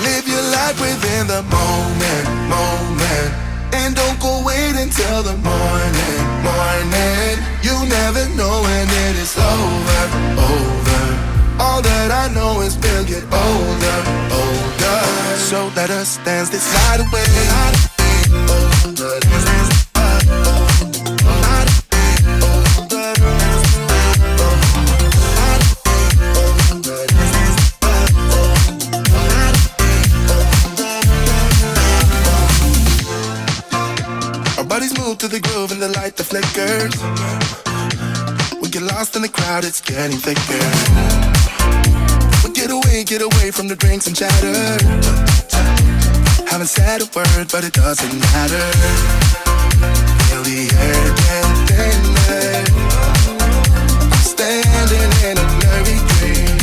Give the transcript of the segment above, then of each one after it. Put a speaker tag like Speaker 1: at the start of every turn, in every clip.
Speaker 1: Live your life within the moment, moment. And don't go wait until the morning, morning. You never know when it is over, over. All that I know is we'll get older, older. So let us dance this night away. Our bodies move to the groove and the light that flickers. We get lost in the crowd, it's getting thicker. Get away from the drinks and chatter. Haven't said a word, but it doesn't matter. Feel the air get thinner. I'm standing in a blurry dream.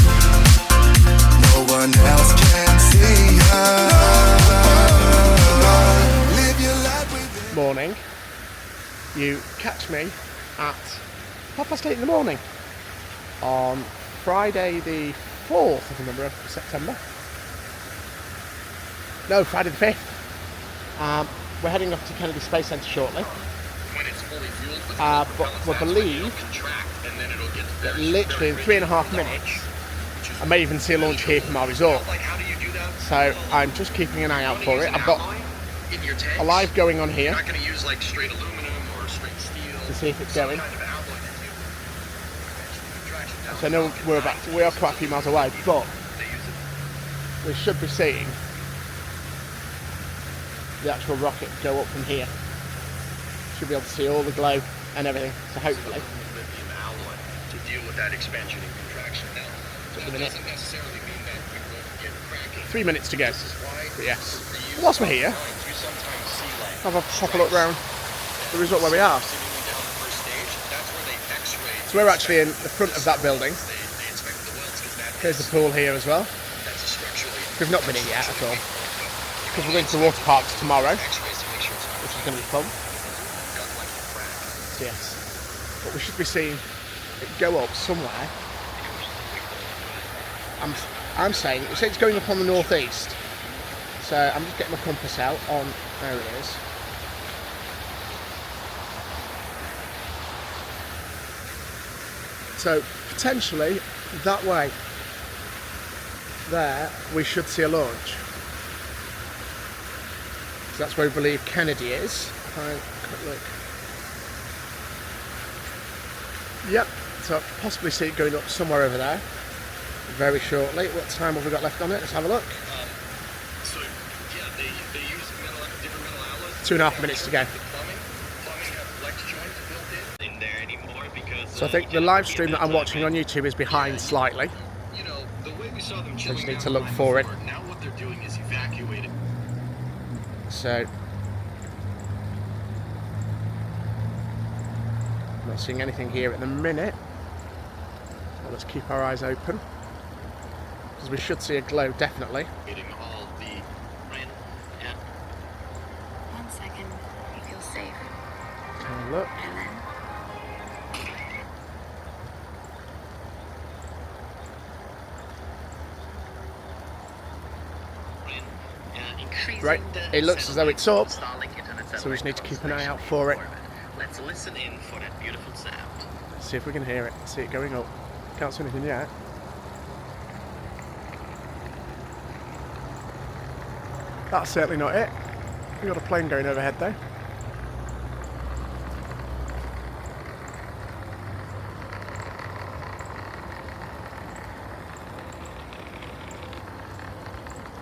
Speaker 1: No one else can see us. Live your life with
Speaker 2: Morning. You catch me at 8:30 in the morning on Friday the 4th, I remember, of September. No, Friday the 5th. We're heading off to Kennedy Space Center shortly. But we believe that literally in 3.5 minutes, I may even see a launch here from our resort. So I'm just keeping an eye out for it. I've got a live going on here to see if it's going. So I know we are quite a few miles away, but we should be seeing the actual rocket go up from here. Should be able to see all the glow and everything. So hopefully,
Speaker 3: to deal with that expansion and contraction. Now,
Speaker 2: just a minute.
Speaker 3: doesn't necessarily mean that we won't get cracking.
Speaker 2: 3 minutes to go. But yes. Whilst we're here, have a proper look round the resort where we are. So we're actually in the front of that building. Here's the pool here as well. We've not been in yet at all, because we're going to the water parks tomorrow, which is going to be fun. So yes, but we should be seeing it go up somewhere. I'm saying it's going up on the northeast. So I'm just getting my compass out on, there it is. So potentially that way, there we should see a launch. So that's where we believe Kennedy is. Look. Yep. So possibly see it going up somewhere over there very shortly. What time have we got left on it? Let's have a look.
Speaker 3: So yeah, they use different metal alloys.
Speaker 2: 2.5 minutes to go. So I think the live stream that I'm watching on YouTube is behind slightly.
Speaker 3: You know, the way we saw them
Speaker 2: I just need to look for it.
Speaker 3: Now what they're doing is evacuating.
Speaker 2: So not seeing anything here at the minute. Well, let's keep our eyes open, because we should see a glow definitely.
Speaker 3: Hitting all the random. Yeah.
Speaker 4: 1 second, you feel safe.
Speaker 2: Have a look.
Speaker 4: And then
Speaker 2: Right, it looks as though it's up, so we just need to keep an eye out for it.
Speaker 3: Let's listen in for that beautiful sound.
Speaker 2: See if we can hear it, see it going up. Can't see anything yet. That's certainly not it. We've got a plane going overhead though.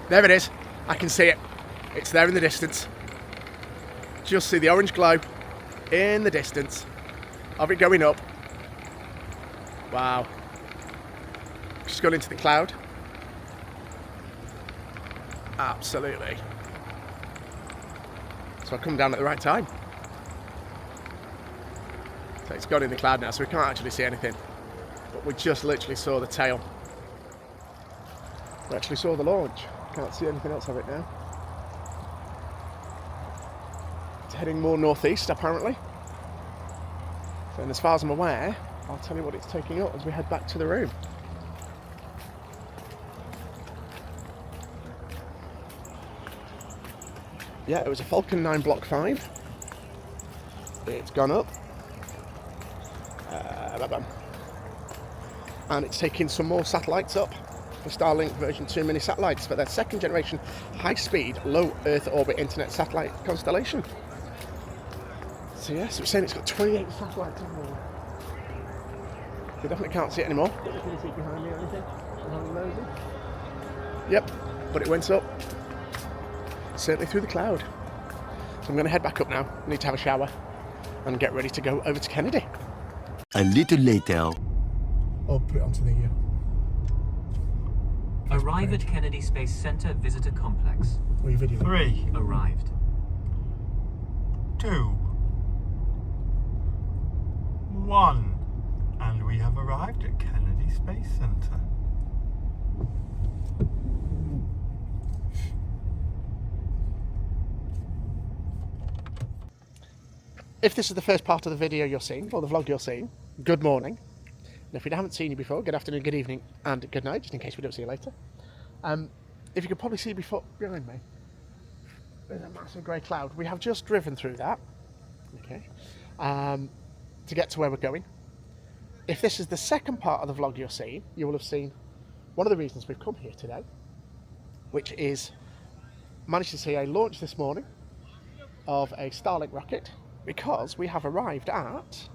Speaker 2: There it is. I can see it. It's there in the distance. Just see the orange glow in the distance of it going up. Wow. Just gone into the cloud. Absolutely. So I come down at the right time. So it's gone in the cloud now, so we can't actually see anything. But we just literally saw the tail. We actually saw the launch. Can't see anything else of it now. It's heading more northeast apparently. So, and as far as I'm aware, I'll tell you what it's taking up as we head back to the room. Yeah, it was a Falcon 9 Block 5. It's gone up. And it's taking some more satellites up for Starlink version 2 mini satellites for their second generation high-speed, low Earth orbit internet satellite constellation. So yes, it's saying it's got 28 satellites on board. You definitely can't see it anymore. Don't know if you can see it behind me or anything. Yep, but it went up. Certainly through the cloud. So I'm going to head back up now. I need to have a shower and get ready to go over to Kennedy.
Speaker 5: A little later.
Speaker 2: I'll put it onto the
Speaker 6: Arrive at Kennedy Space Center Visitor Complex.
Speaker 2: What are you videoing?
Speaker 7: 3,
Speaker 6: Arrived.
Speaker 7: 2, 1. And we have arrived at Kennedy Space Center.
Speaker 2: If this is the first part of the video you're seeing, or the vlog you're seeing, good morning. And if we haven't seen you before, good afternoon, good evening, and good night, just in case we don't see you later. If you could probably see behind me, there's a massive grey cloud. We have just driven through that, okay, to get to where we're going. If this is the second part of the vlog you're seeing, you will have seen one of the reasons we've come here today, which is managed to see a launch this morning of a Starlink rocket, because we have arrived at...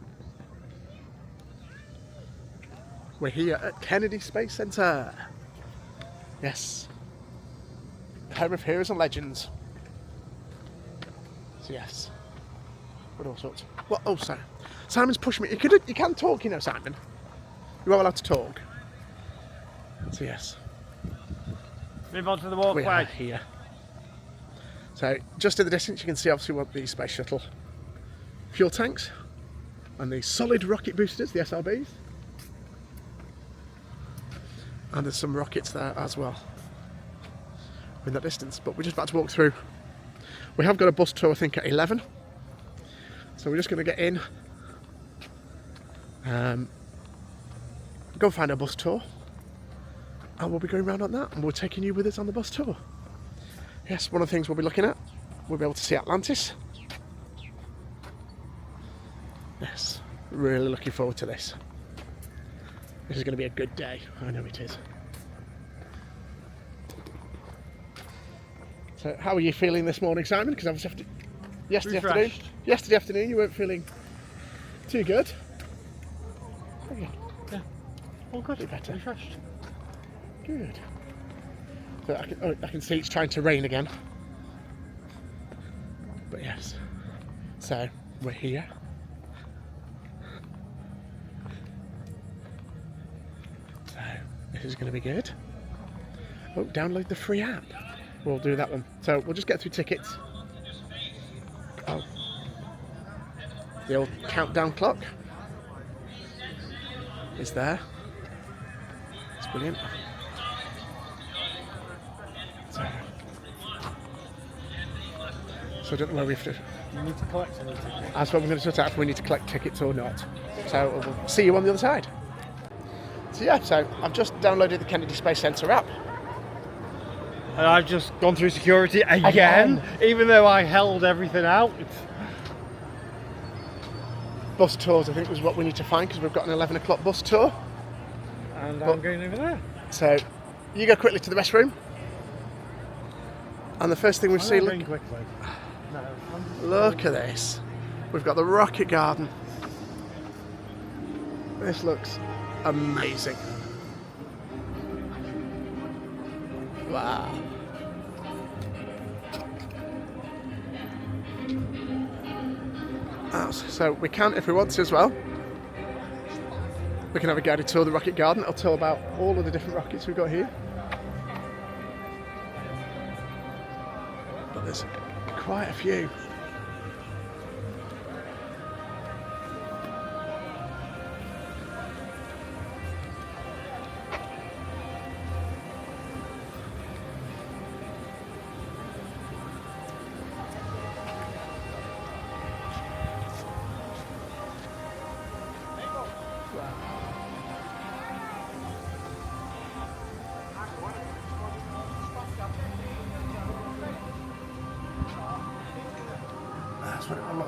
Speaker 2: We're here at Kennedy Space Center. Yes. Home of heroes and legends. So yes. What all sorts. What? Oh, sorry. Simon's pushing me. You can talk, you know, Simon. You are allowed to talk. So yes.
Speaker 7: Move on to the
Speaker 2: We
Speaker 7: walkway.
Speaker 2: are here. So just in the distance you can see obviously what the Space Shuttle fuel tanks and the solid rocket boosters, the SRBs. And there's some rockets there as well in that distance, but we're just about to walk through. We have got a bus tour, I think, at 11, so we're just going to get in, go find our bus tour, and we'll be going around on that, and we're taking you with us on the bus tour. Yes, one of the things we'll be looking at, we'll be able to see Atlantis. Yes, really looking forward to this. This is going to be a good day. I know it is. So, how are you feeling this morning, Simon? Because obviously yesterday afternoon you weren't feeling too good.
Speaker 7: Yeah. All good.
Speaker 2: Be better.
Speaker 7: Refreshed.
Speaker 2: Good. So I can see it's trying to rain again. But yes. So we're here. So this is going to be good. Oh, download the free app. We'll do that one. So we'll just get through tickets. Oh. The old countdown clock is there. It's brilliant. So I don't know where we have to...
Speaker 7: You need to collect any tickets.
Speaker 2: That's what we're going to sort out, if we need to collect tickets or not. So we'll see you on the other side. So yeah, so I've just downloaded the Kennedy Space Center app.
Speaker 7: And I've just gone through security again, even though I held everything out.
Speaker 2: Bus tours, I think, was what we need to find, because we've got an 11 o'clock bus tour.
Speaker 7: And I'm going over there.
Speaker 2: So you go quickly to the restroom. And the first thing we see,
Speaker 7: Quickly. No,
Speaker 2: look at this. We've got the rocket garden. This looks amazing. Wow. So we can, if we want to as well, we can have a guided tour of the rocket garden. I'll tell about all of the different rockets we've got here. But there's quite a few.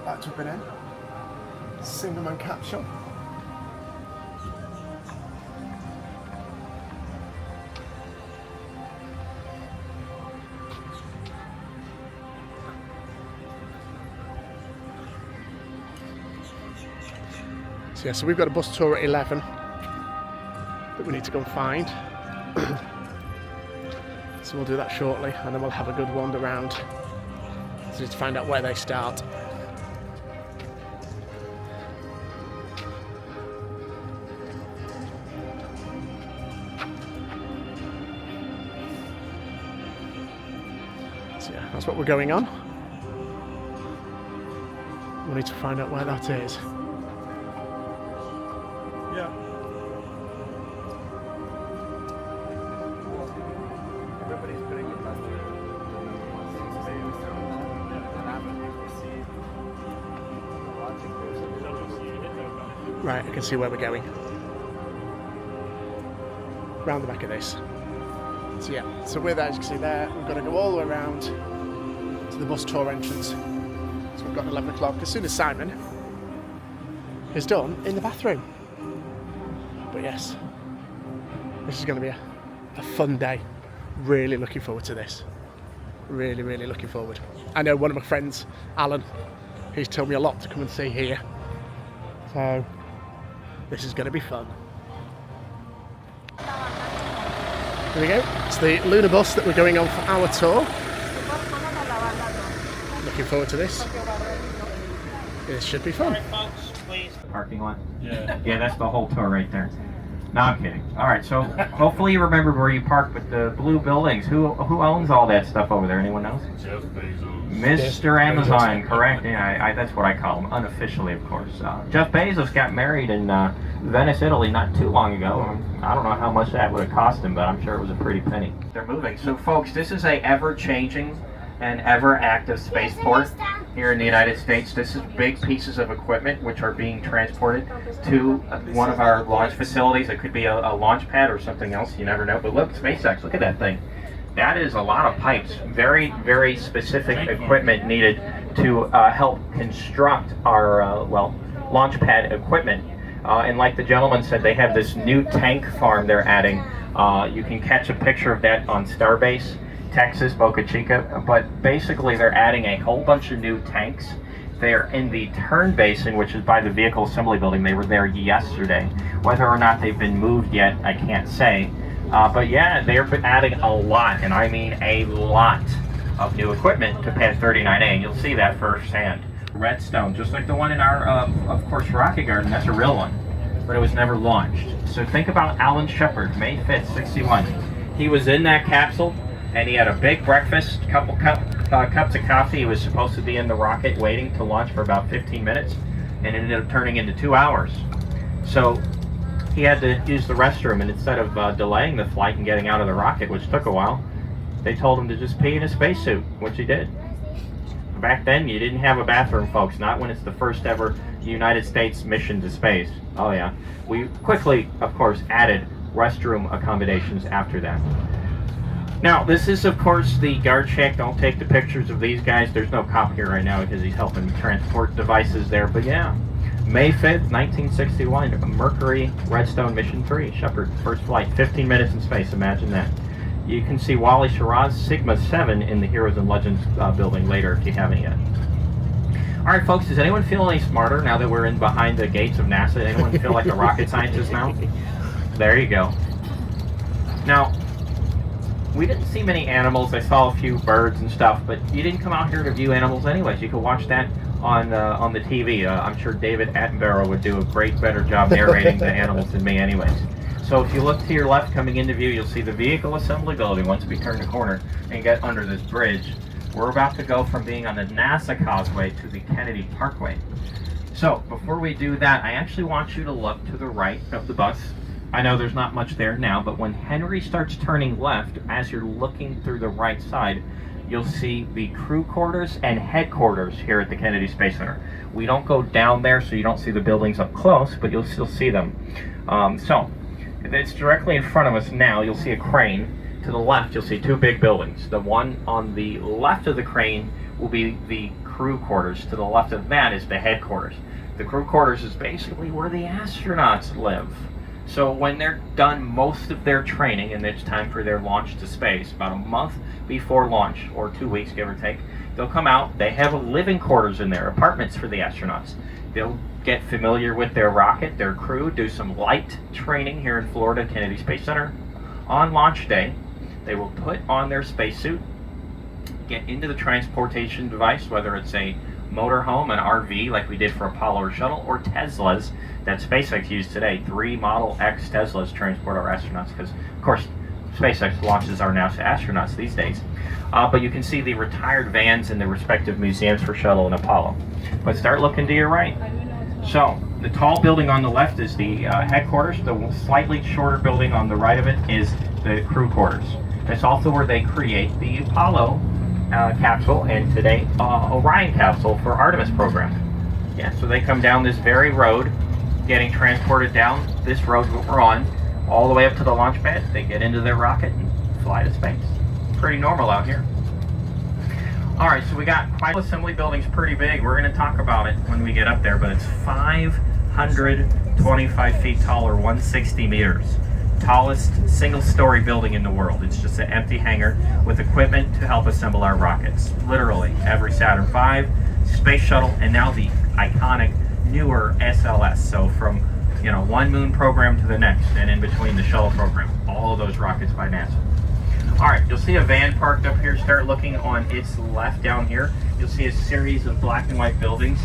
Speaker 2: like to have been in. Single man capsule. So yeah, so we've got a bus tour at 11 that we need to go and find. So we'll do that shortly, and then we'll have a good wander around to find out where they start. So yeah, that's what we're going on. We need to find out where that is.
Speaker 7: Yeah.
Speaker 2: Right, I can see where we're going. Round the back of this. So yeah, so we're there, as you can see there. We've got to go all the way around to the bus tour entrance. So we've got 11 o'clock. As soon as Simon is done in the bathroom. But yes, this is going to be a fun day. Really looking forward to this. Really, really looking forward. I know one of my friends, Alan, he's told me a lot to come and see here. So this is going to be fun. Here we go. It's the lunar bus that we're going on for our tour. Looking forward to this. This should be fun.
Speaker 8: Parking lot? Yeah. Yeah, that's the whole tour right there. No, I'm kidding. All right, so hopefully you remembered where you parked with the blue buildings. Who owns all that stuff over there? Anyone knows?
Speaker 3: Jeff Bezos.
Speaker 8: Mr. Amazon, correct? Yeah, that's what I call him, unofficially, of course. Jeff Bezos got married in Venice, Italy, not too long ago. I don't know how much that would have cost him, but I'm sure it was a pretty penny. They're moving. So, folks, this is a ever-changing and ever-active spaceport here in the United States. This is big pieces of equipment which are being transported to one of our launch facilities. It could be a launch pad or something else. You never know. But look, SpaceX, look at that thing. That is a lot of pipes. Very, very specific equipment needed to help construct our, launch pad equipment. And like the gentleman said, they have this new tank farm they're adding. You can catch a picture of that on Starbase, Texas, Boca Chica. But basically, they're adding a whole bunch of new tanks. They're in the turn basin, which is by the vehicle assembly building. They were there yesterday. Whether or not they've been moved yet, I can't say. But yeah, they're adding a lot, and I mean a lot, of new equipment to Pad 39A, and you'll see that firsthand. Redstone, just like the one in our, of course, Rocket Garden, that's a real one, but it was never launched. So think about Alan Shepard, May 5th, 61. He was in that capsule, and he had a big breakfast, couple cups of coffee. He was supposed to be in the rocket waiting to launch for about 15 minutes, and it ended up turning into 2 hours. So he had to use the restroom, and instead of delaying the flight and getting out of the rocket, which took a while, they told him to just pee in a spacesuit, which he did. Back then, you didn't have a bathroom, folks, not when it's the first ever United States mission to space. Oh yeah. We quickly, of course, added restroom accommodations after that. Now, this is, of course, the guard shack. Don't take the pictures of these guys. There's no cop here right now because he's helping transport devices there, but yeah. May 5th, 1961, Mercury Redstone Mission 3, Shepard, first flight, 15 minutes in space, imagine that. You can see Wally Schirra's Sigma 7 in the Heroes and Legends building later if you haven't yet. Alright folks, does anyone feel any smarter now that we're in behind the gates of NASA? Anyone feel like a rocket scientist now? There you go. Now, we didn't see many animals. I saw a few birds and stuff, but you didn't come out here to view animals anyways. You could watch that on the TV. I'm sure David Attenborough would do a better job narrating the animals than me anyways. So if you look to your left coming into view, you'll see the vehicle assembly building once we turn the corner and get under this bridge. We're about to go from being on the NASA Causeway to the Kennedy Parkway. So before we do that, I actually want you to look to the right of the bus. I know there's not much there now, but when Henry starts turning left, as you're looking through the right side, you'll see the crew quarters and headquarters here at the Kennedy Space Center. We don't go down there, so you don't see the buildings up close, but you'll still see them. So it's directly in front of us now. You'll see a crane. To the left, you'll see two big buildings. The one on the left of the crane will be the crew quarters. To the left of that is the headquarters. The crew quarters is basically where the astronauts live. So when they're done most of their training and it's time for their launch to space, about a month before launch, or 2 weeks give or take, they'll come out. They have living quarters in there, apartments for the astronauts. They'll get familiar with their rocket, their crew, do some light training here in Florida, Kennedy Space Center. On launch day, they will put on their spacesuit, get into the transportation device, whether it's a motorhome, an RV like we did for Apollo or Shuttle, or Teslas that SpaceX used today. 3 Model X Teslas transport our astronauts, because of course SpaceX launches our NASA astronauts these days. But you can see the retired vans in the respective museums for Shuttle and Apollo. But start looking to your right. So the tall building on the left is the headquarters. The slightly shorter building on the right of it is the crew quarters. That's also where they create the Apollo capsule and today Orion capsule for Artemis program. Yeah, so they come down this very road, getting transported down this road we're on, all the way up to the launch pad. They get into their rocket and fly to space. Pretty normal out here. All right, so we got quite assembly building's pretty big. We're going to talk about it when we get up there, but it's 525 feet tall, or 160 meters. Tallest single-story building in the world. It's just an empty hangar with equipment to help assemble our rockets. Literally every Saturn V, Space Shuttle, and now the iconic newer SLS. So from one moon program to the next, and in between the shuttle program, all of those rockets by NASA. All right, you'll see a van parked up here. Start looking on its left down here. You'll see a series of black and white buildings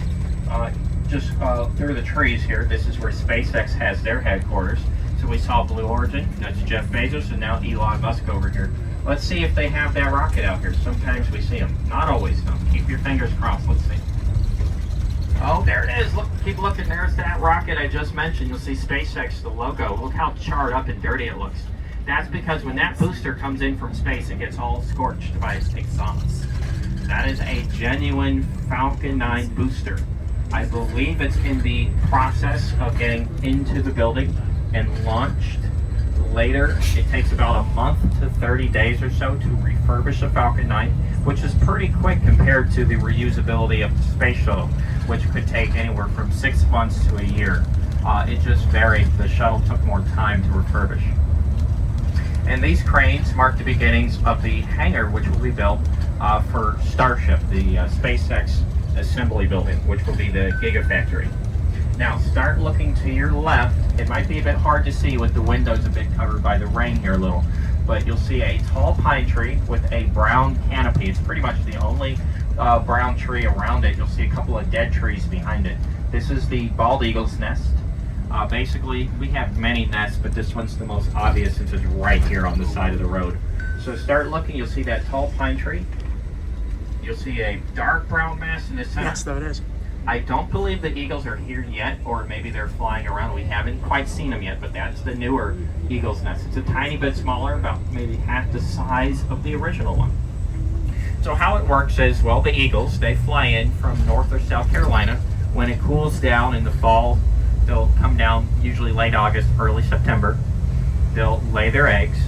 Speaker 8: just through the trees here. This is where SpaceX has their headquarters. So we saw Blue Origin, that's Jeff Bezos, and now Elon Musk over here. Let's see if they have that rocket out here. Sometimes we see them, not always though. Keep your fingers crossed, let's see. Oh, there it is. Look, keep looking. There's that rocket I just mentioned. You'll see SpaceX, the logo. Look how charred up and dirty it looks. That's because when that booster comes in from space, it gets all scorched by its exhaust. That is a genuine Falcon 9 booster. I believe it's in the process of getting into the building and launched later. It takes about a month to 30 days or so to refurbish a Falcon 9, which is pretty quick compared to the reusability of the Space Shuttle, which could take anywhere from 6 months to a year. It just varied. The shuttle took more time to refurbish. And these cranes mark the beginnings of the hangar, which will be built for Starship, the SpaceX assembly building, which will be the Gigafactory. Now, start looking to your left. It might be a bit hard to see with the windows a bit covered by the rain here a little, but you'll see a tall pine tree with a brown canopy. It's pretty much the only brown tree around it. You'll see a couple of dead trees behind it. This is the bald eagle's nest. Basically, we have many nests, but this one's the most obvious since it's right here on the side of the road. So start looking, you'll see that tall pine tree. You'll see a dark brown mass in the center.
Speaker 2: Yes, there it is.
Speaker 8: I don't believe the eagles are here yet, or maybe they're flying around. We haven't quite seen them yet, but that's the newer eagle's nest. It's a tiny bit smaller, about maybe half the size of the original one. So how it works is, well, the eagles, they fly in from North or South Carolina. When it cools down in the fall, they'll come down usually late August, early September. They'll lay their eggs,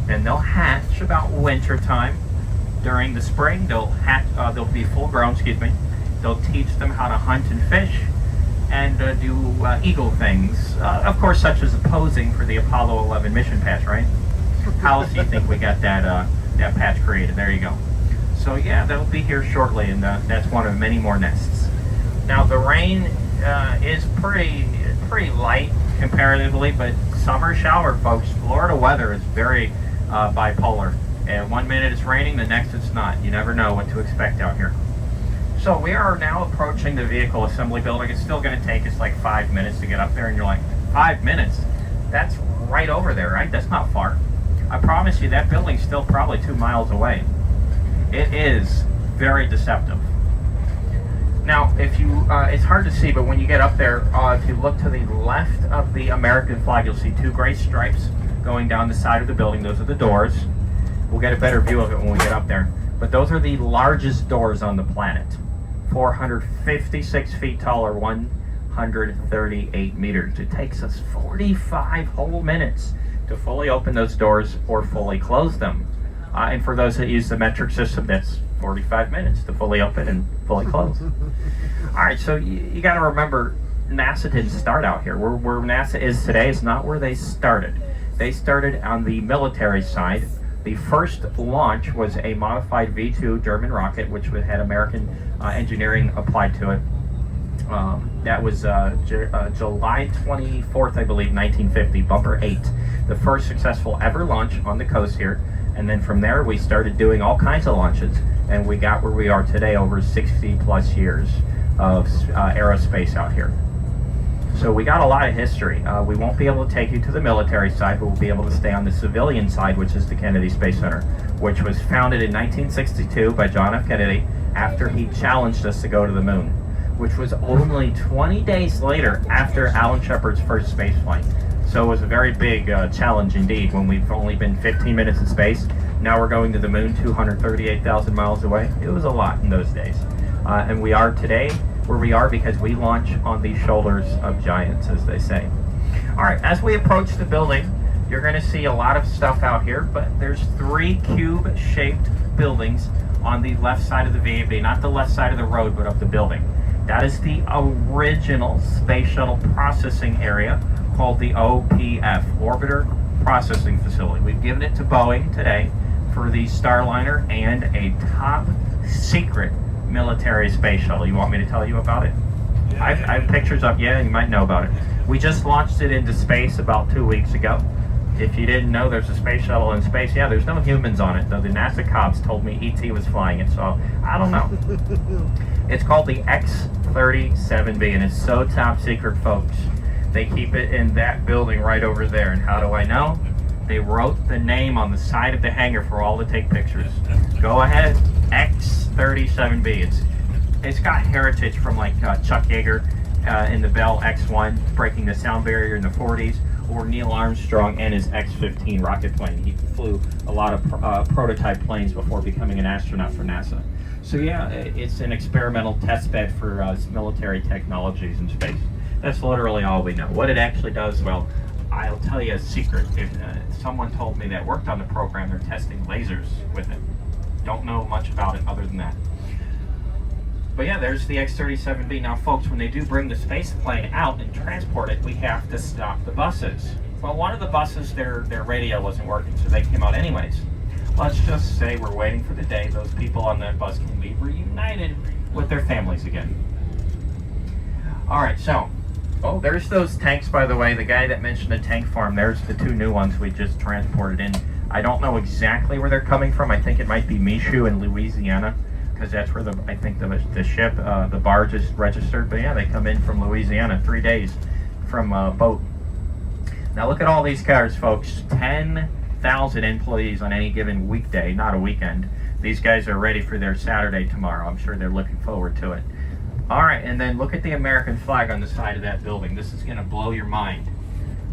Speaker 8: then they'll hatch about winter time. During the spring, they'll be full grown, They'll teach them how to hunt and fish and do eagle things. Of course, such as posing for the Apollo 11 mission patch, right? How else do you think we got that patch created? There you go. So yeah, they'll be here shortly, and that's one of many more nests. Now the rain is pretty light comparatively, but summer shower, folks. Florida weather is very bipolar. And 1 minute it's raining, the next it's not. You never know what to expect out here. So we are now approaching the vehicle assembly building. It's still going to take us like 5 minutes to get up there, and you're like, 5 minutes? That's right over there, right? That's not far. I promise you that building's still probably 2 miles away. It is very deceptive. Now, if you, it's hard to see, but when you get up there, if you look to the left of the American flag, you'll see 2 gray stripes going down the side of the building. Those are the doors. We'll get a better view of it when we get up there. But those are the largest doors on the planet. 456 feet tall, or 138 meters. It takes us 45 whole minutes to fully open those doors or fully close them. And for those that use the metric system, that's 45 minutes to fully open and fully close. All right, so you got to remember, NASA didn't start out here. Where NASA is today is not where they started. They started on the military side. The first launch was a modified V-2 German rocket, which had American engineering applied to it. That was July 24th, I believe, 1950, Bumper 8. The first successful ever launch on the coast here. And then from there, we started doing all kinds of launches. And we got where we are today, over 60 plus years of aerospace out here. So we got a lot of history. We won't be able to take you to the military side, but we'll be able to stay on the civilian side, which is the Kennedy Space Center, which was founded in 1962 by John F. Kennedy after he challenged us to go to the moon, which was only 20 days later after Alan Shepard's first space flight. So it was a very big challenge indeed when we've only been 15 minutes in space. Now we're going to the moon 238,000 miles away. It was a lot in those days. And we are today where we are because we launch on the shoulders of giants, as they say. All right, as we approach the building, you're going to see a lot of stuff out here, but there's 3 cube-shaped buildings on the left side of the VAB, not the left side of the road, but of the building. That is the original Space Shuttle Processing Area called the OPF, Orbiter Processing Facility. We've given it to Boeing today for the Starliner and a top secret military space shuttle. You want me to tell you about it? I have pictures up. Yeah, you might know about it. We just launched it into space about 2 weeks ago. If you didn't know, there's a space shuttle in space. Yeah, there's no humans on it, though the NASA cops told me ET was flying it, so I don't know. It's called the X-37B, and it's so top secret, folks. They keep it in that building right over there. And how do I know? They wrote the name on the side of the hangar for all to take pictures. Go ahead, X-37B. It's got heritage from like Chuck Yeager in the Bell X-1 breaking the sound barrier in the 40s, or Neil Armstrong and his X-15 rocket plane. He flew a lot of prototype planes before becoming an astronaut for NASA. So yeah, it's an experimental test bed for military technologies in space. That's literally all we know. What it actually does, well, I'll tell you a secret. If someone told me that worked on the program, they're testing lasers with it. Don't know much about it other than that. But yeah, there's the X-37B. Now, folks, when they do bring the space plane out and transport it, we have to stop the buses. Well, one of the buses, their radio wasn't working, so they came out anyways. Let's just say we're waiting for the day those people on that bus can be reunited with their families again. All right, so, oh, there's those tanks, by the way. The guy that mentioned the tank farm, there's the 2 new ones we just transported in. I don't know exactly where they're coming from. I think it might be Michoud in Louisiana, because that's where I think the ship, the barge is registered. But yeah, they come in from Louisiana, 3 days from boat. Now look at all these cars, folks. 10,000 employees on any given weekday, not a weekend. These guys are ready for their Saturday tomorrow. I'm sure they're looking forward to it. All right, and then look at the American flag on the side of that building. This is gonna blow your mind.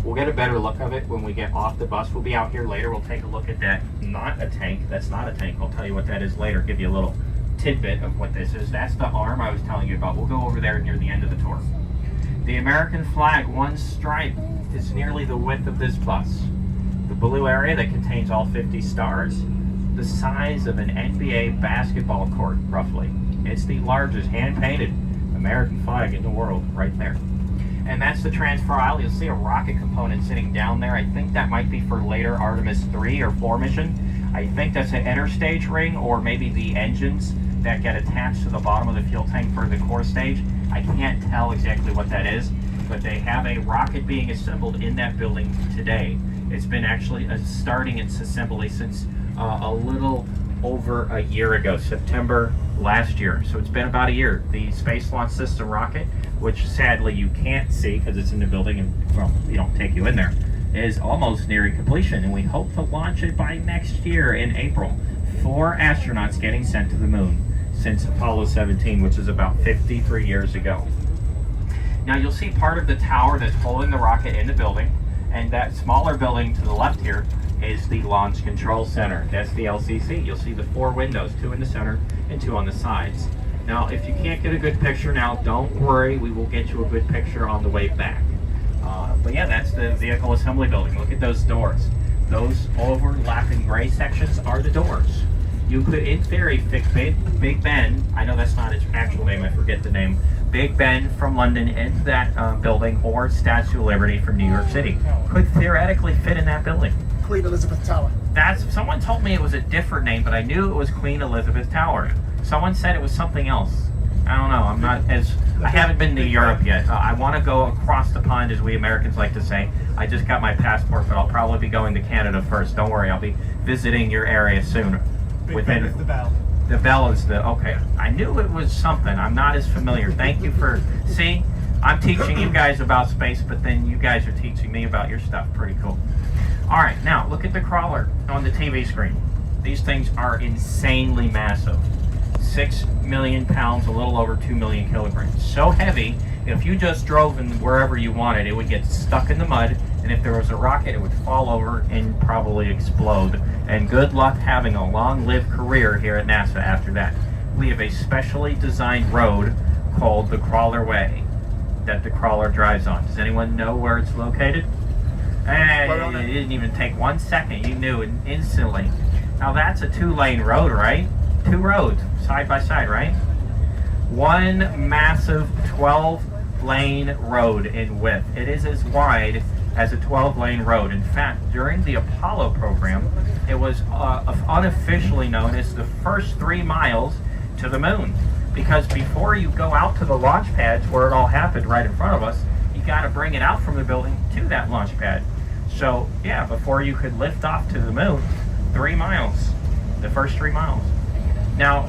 Speaker 8: We'll get a better look of it when we get off the bus. We'll be out here later. We'll take a look at that. Not a tank. That's not a tank. I'll tell you what that is later. Give you a little tidbit of what this is. That's the arm I was telling you about. We'll go over there near the end of the tour. The American flag, one stripe, is nearly the width of this bus. The blue area that contains all 50 stars, the size of an NBA basketball court, roughly. It's the largest hand-painted American flag in the world, right there. And that's the transfer aisle. You'll see a rocket component sitting down there. I think that might be for later Artemis 3 or 4 mission. I think that's an interstage ring, or maybe the engines that get attached to the bottom of the fuel tank for the core stage. I can't tell exactly what that is, but they have a rocket being assembled in that building today. It's been actually starting its assembly since a little over a year ago, September last year. So it's been about a year. The Space Launch System rocket, which sadly you can't see because it's in the building and, well, they don't take you in there, is almost nearing completion, and we hope to launch it by next year in April. 4 astronauts getting sent to the moon since Apollo 17, which is about 53 years ago. Now you'll see part of the tower that's holding the rocket in the building, and that smaller building to the left here is the Launch Control Center. That's the LCC. You'll see the 4 windows, 2 in the center and 2 on the sides. Now, if you can't get a good picture now, don't worry. We will get you a good picture on the way back. But yeah, that's the vehicle assembly building. Look at those doors. Those overlapping gray sections are the doors. You could, in theory, fit Big Ben, I know that's not its actual name, I forget the name, Big Ben from London into that building, or Statue of Liberty from New York City. Could theoretically fit in that building.
Speaker 2: Queen Elizabeth Tower.
Speaker 8: Someone told me it was a different name, but I knew it was Queen Elizabeth Tower. Someone said it was something else. I don't know. I haven't been to Europe yet. I want to go across the pond, as we Americans like to say. I just got my passport, but I'll probably be going to Canada first. Don't worry, I'll be visiting your area soon.
Speaker 7: Big Ben is the bell.
Speaker 8: The bell is okay. I knew it was something. I'm not as familiar. Thank you for, see, I'm teaching you guys about space, but then you guys are teaching me about your stuff. Pretty cool. All right, now look at the crawler on the TV screen. These things are insanely massive. 6 million pounds, a little over 2 million kilograms. So heavy, if you just drove in wherever you wanted, it would get stuck in the mud, and if there was a rocket, it would fall over and probably explode. And good luck having a long-lived career here at NASA after that. We have a specially designed road called the Crawler Way that the crawler drives on. Does anyone know where it's located? Hey, it didn't even take 1 second. You knew it instantly. Now that's a 2-lane road, right? 2 roads, side by side, right? One massive 12-lane road in width. It is as wide as a 12-lane road. In fact, during the Apollo program, it was unofficially known as the first 3 miles to the moon. Because before you go out to the launch pads where it all happened right in front of us, you got to bring it out from the building to that launch pad. So, yeah, before you could lift off to the moon, 3 miles, the first 3 miles. Now,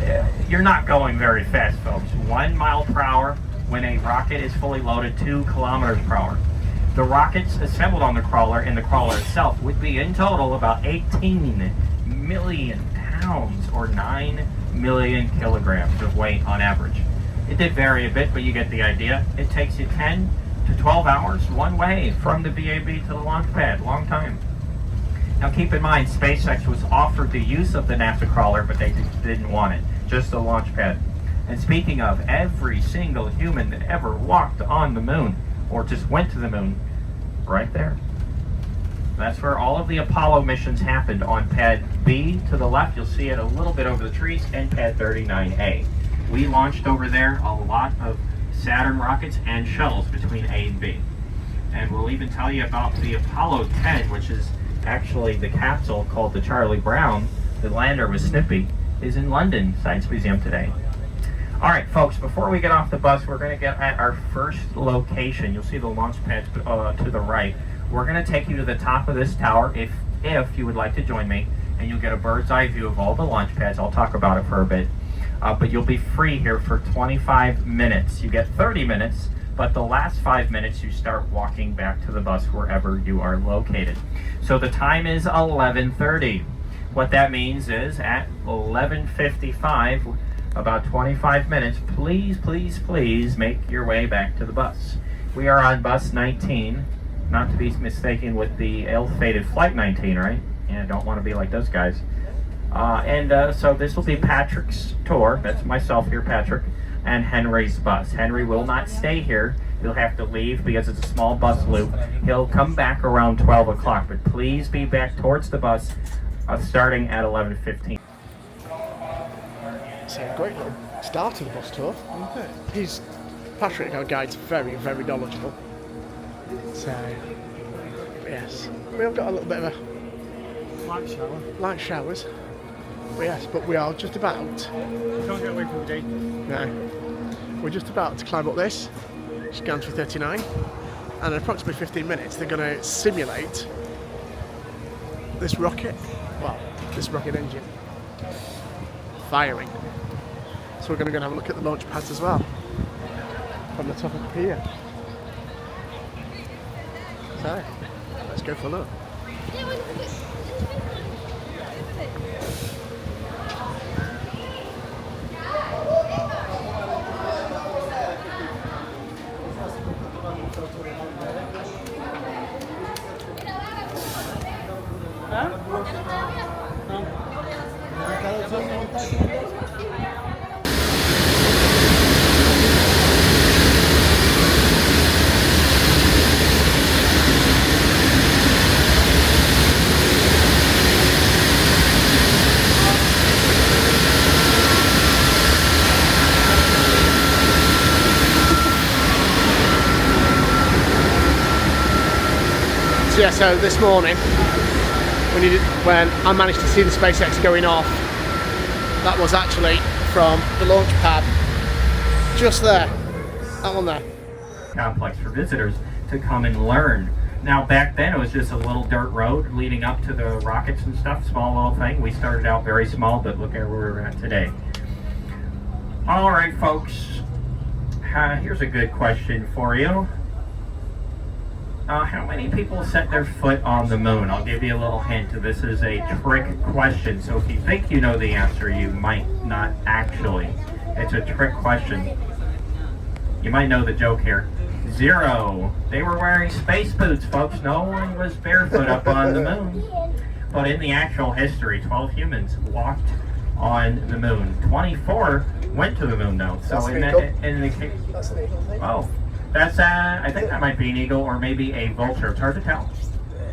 Speaker 8: you're not going very fast, folks. 1 mile per hour when a rocket is fully loaded, 2 kilometers per hour. The rockets assembled on the crawler and the crawler itself would be in total about 18 million pounds or 9 million kilograms of weight on average. It did vary a bit, but you get the idea. It takes you 10 to 12 hours one way from the VAB to the launch pad. Long time. Now keep in mind, SpaceX was offered the use of the NASA crawler, but they didn't want it. Just the launch pad. And speaking of, every single human that ever walked on the moon, or just went to the moon, right there. That's where all of the Apollo missions happened, on pad B to the left. You'll see it a little bit over the trees, and pad 39A. We launched over there a lot of Saturn rockets and shuttles between A and B. And we'll even tell you about the Apollo 10, which is actually the capsule called the Charlie Brown. The lander was Snippy, is in London Science Museum today. All right, folks, before we get off the bus, we're going to get at our first location. You'll see the launch pads to the right. We're going to take you to the top of this tower if you would like to join me, and you'll get a bird's eye view of all the launch pads. I'll talk about it for a bit. But you'll be free here for 25 minutes. You get 30 minutes, but the last 5 minutes you start walking back to the bus wherever you are located. So the time is 11:30. What that means is at 11:55, about 25 minutes, please make your way back to the bus. We are on bus 19, not to be mistaken with the ill-fated flight 19, right? Yeah, don't want to be like those guys. So this will be Patrick's tour. That's myself here, Patrick, and Henry's bus. Henry will not stay here. He'll have to leave because it's a small bus loop. He'll come back around 12 o'clock, but please be back towards the bus starting at 11:15.
Speaker 2: So a great little start to the bus tour, isn't it? Patrick, our guide's very, very knowledgeable. So, yes, we've got a little bit of a light showers. But yes, but we are just about.
Speaker 7: Don't get away from the day.
Speaker 2: No, we're just about to climb up this. Just going through 39, and in approximately 15 minutes, they're going to simulate this rocket. Well, this rocket engine firing. So we're going to go and have a look at the launch pads as well from the top of here. So let's go for a look. So yeah, so this morning, when I managed to see the SpaceX going off, that was actually from the launch pad, just there, that one there.
Speaker 8: Complex for visitors to come and learn. Now back then it was just a little dirt road leading up to the rockets and stuff, small little thing. We started out very small, but look at where we're at today. All right, folks, here's a good question for you. How many people set their foot on the moon? I'll give you a little hint. This is a trick question, so if you think you know the answer, you might not actually. It's a trick question. You might know the joke here. 0. They were wearing space boots, folks. No one was barefoot up on the moon. But in the actual history, 12 humans walked on the moon. 24 went to the moon, though. So that's an eagle. Oh, that's I think that might be an eagle or maybe a vulture. It's hard to tell.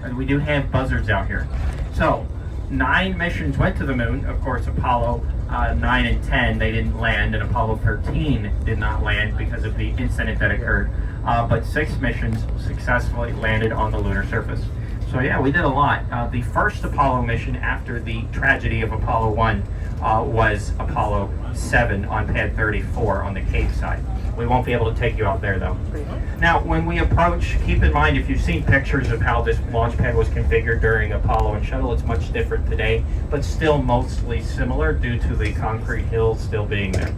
Speaker 8: And we do have buzzards out here. So 9 missions went to the moon. Of course, Apollo 9 and 10, they didn't land, and Apollo 13 did not land because of the incident that occurred. But 6 missions successfully landed on the lunar surface. So yeah, we did a lot. The first Apollo mission after the tragedy of Apollo 1 was Apollo 7 on pad 34 on the Cape side. We won't be able to take you out there though. Now, when we approach, keep in mind, if you've seen pictures of how this launch pad was configured during Apollo and Shuttle, it's much different today, but still mostly similar due to the concrete hills still being there.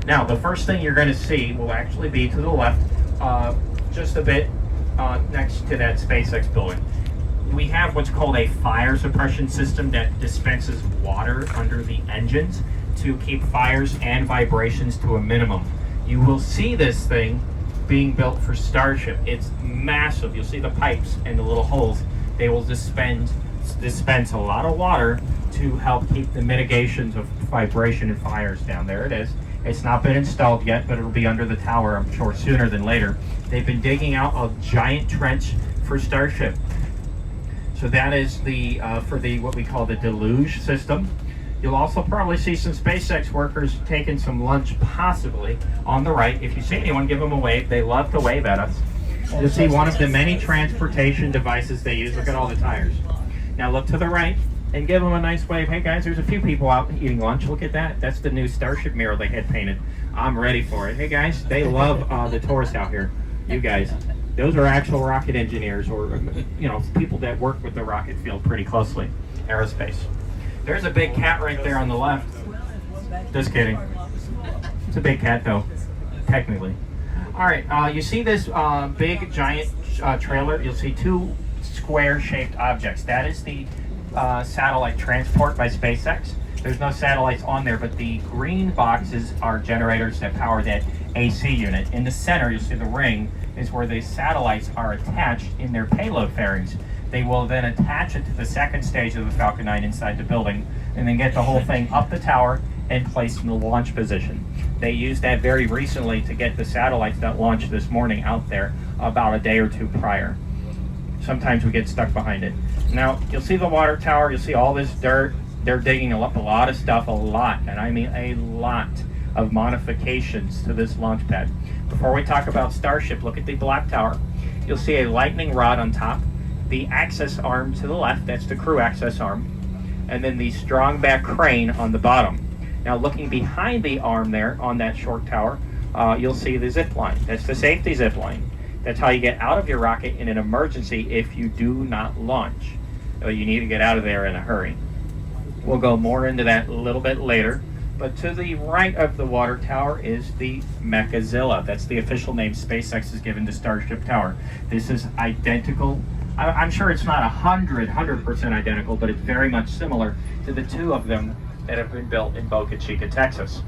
Speaker 8: Now, the first thing you're going to see will actually be to the left, just a bit next to that SpaceX building. We have what's called a fire suppression system that dispenses water under the engines to keep fires and vibrations to a minimum. You will see this thing being built for Starship. It's massive. You'll see the pipes and the little holes. They will dispense a lot of water to help keep the mitigations of vibration and fires down. There it is. It's not been installed yet, but it'll be under the tower, I'm sure, sooner than later. They've been digging out a giant trench for Starship. So that is the for the what we call the deluge system. You'll also probably see some SpaceX workers taking some lunch, possibly, on the right. If you see anyone, give them a wave. They love to wave at us. You'll see one of the many transportation devices they use. Look at all the tires. Now look to the right and give them a nice wave. Hey guys, there's a few people out eating lunch. Look at that. That's the new Starship mural they had painted. I'm ready for it. Hey guys, they love the tourists out here. You guys. Those are actual rocket engineers or, you know, people that work with the rocket field pretty closely. Aerospace. There's a big cat right there on the left. Just kidding. It's a big cat though, technically. All right, you see this big giant trailer? You'll see 2 square-shaped objects. That is the satellite transport by SpaceX. There's no satellites on there, but the green boxes are generators that power that AC unit. In the center, you'll see the ring is where the satellites are attached in their payload fairings. They will then attach it to the second stage of the Falcon 9 inside the building, and then get the whole thing up the tower and placed in the launch position. They used that very recently to get the satellites that launched this morning out there about a day or 2 prior. Sometimes we get stuck behind it. Now, you'll see the water tower, you'll see all this dirt. They're digging up a lot of stuff, a lot, and I mean a lot of modifications to this launch pad. Before we talk about Starship, look at the black tower. You'll see a lightning rod on top, the access arm to the left, that's the crew access arm, and then the strong back crane on the bottom. Now looking behind the arm there on that short tower, you'll see the zip line. That's the safety zip line. That's how you get out of your rocket in an emergency if you do not launch. You need to get out of there in a hurry. We'll go more into that a little bit later. But to the right of the water tower is the Mechazilla. That's the official name SpaceX has given to Starship Tower. This is identical. I'm sure it's not 100% identical, but it's very much similar to the 2 of them that have been built in Boca Chica, Texas.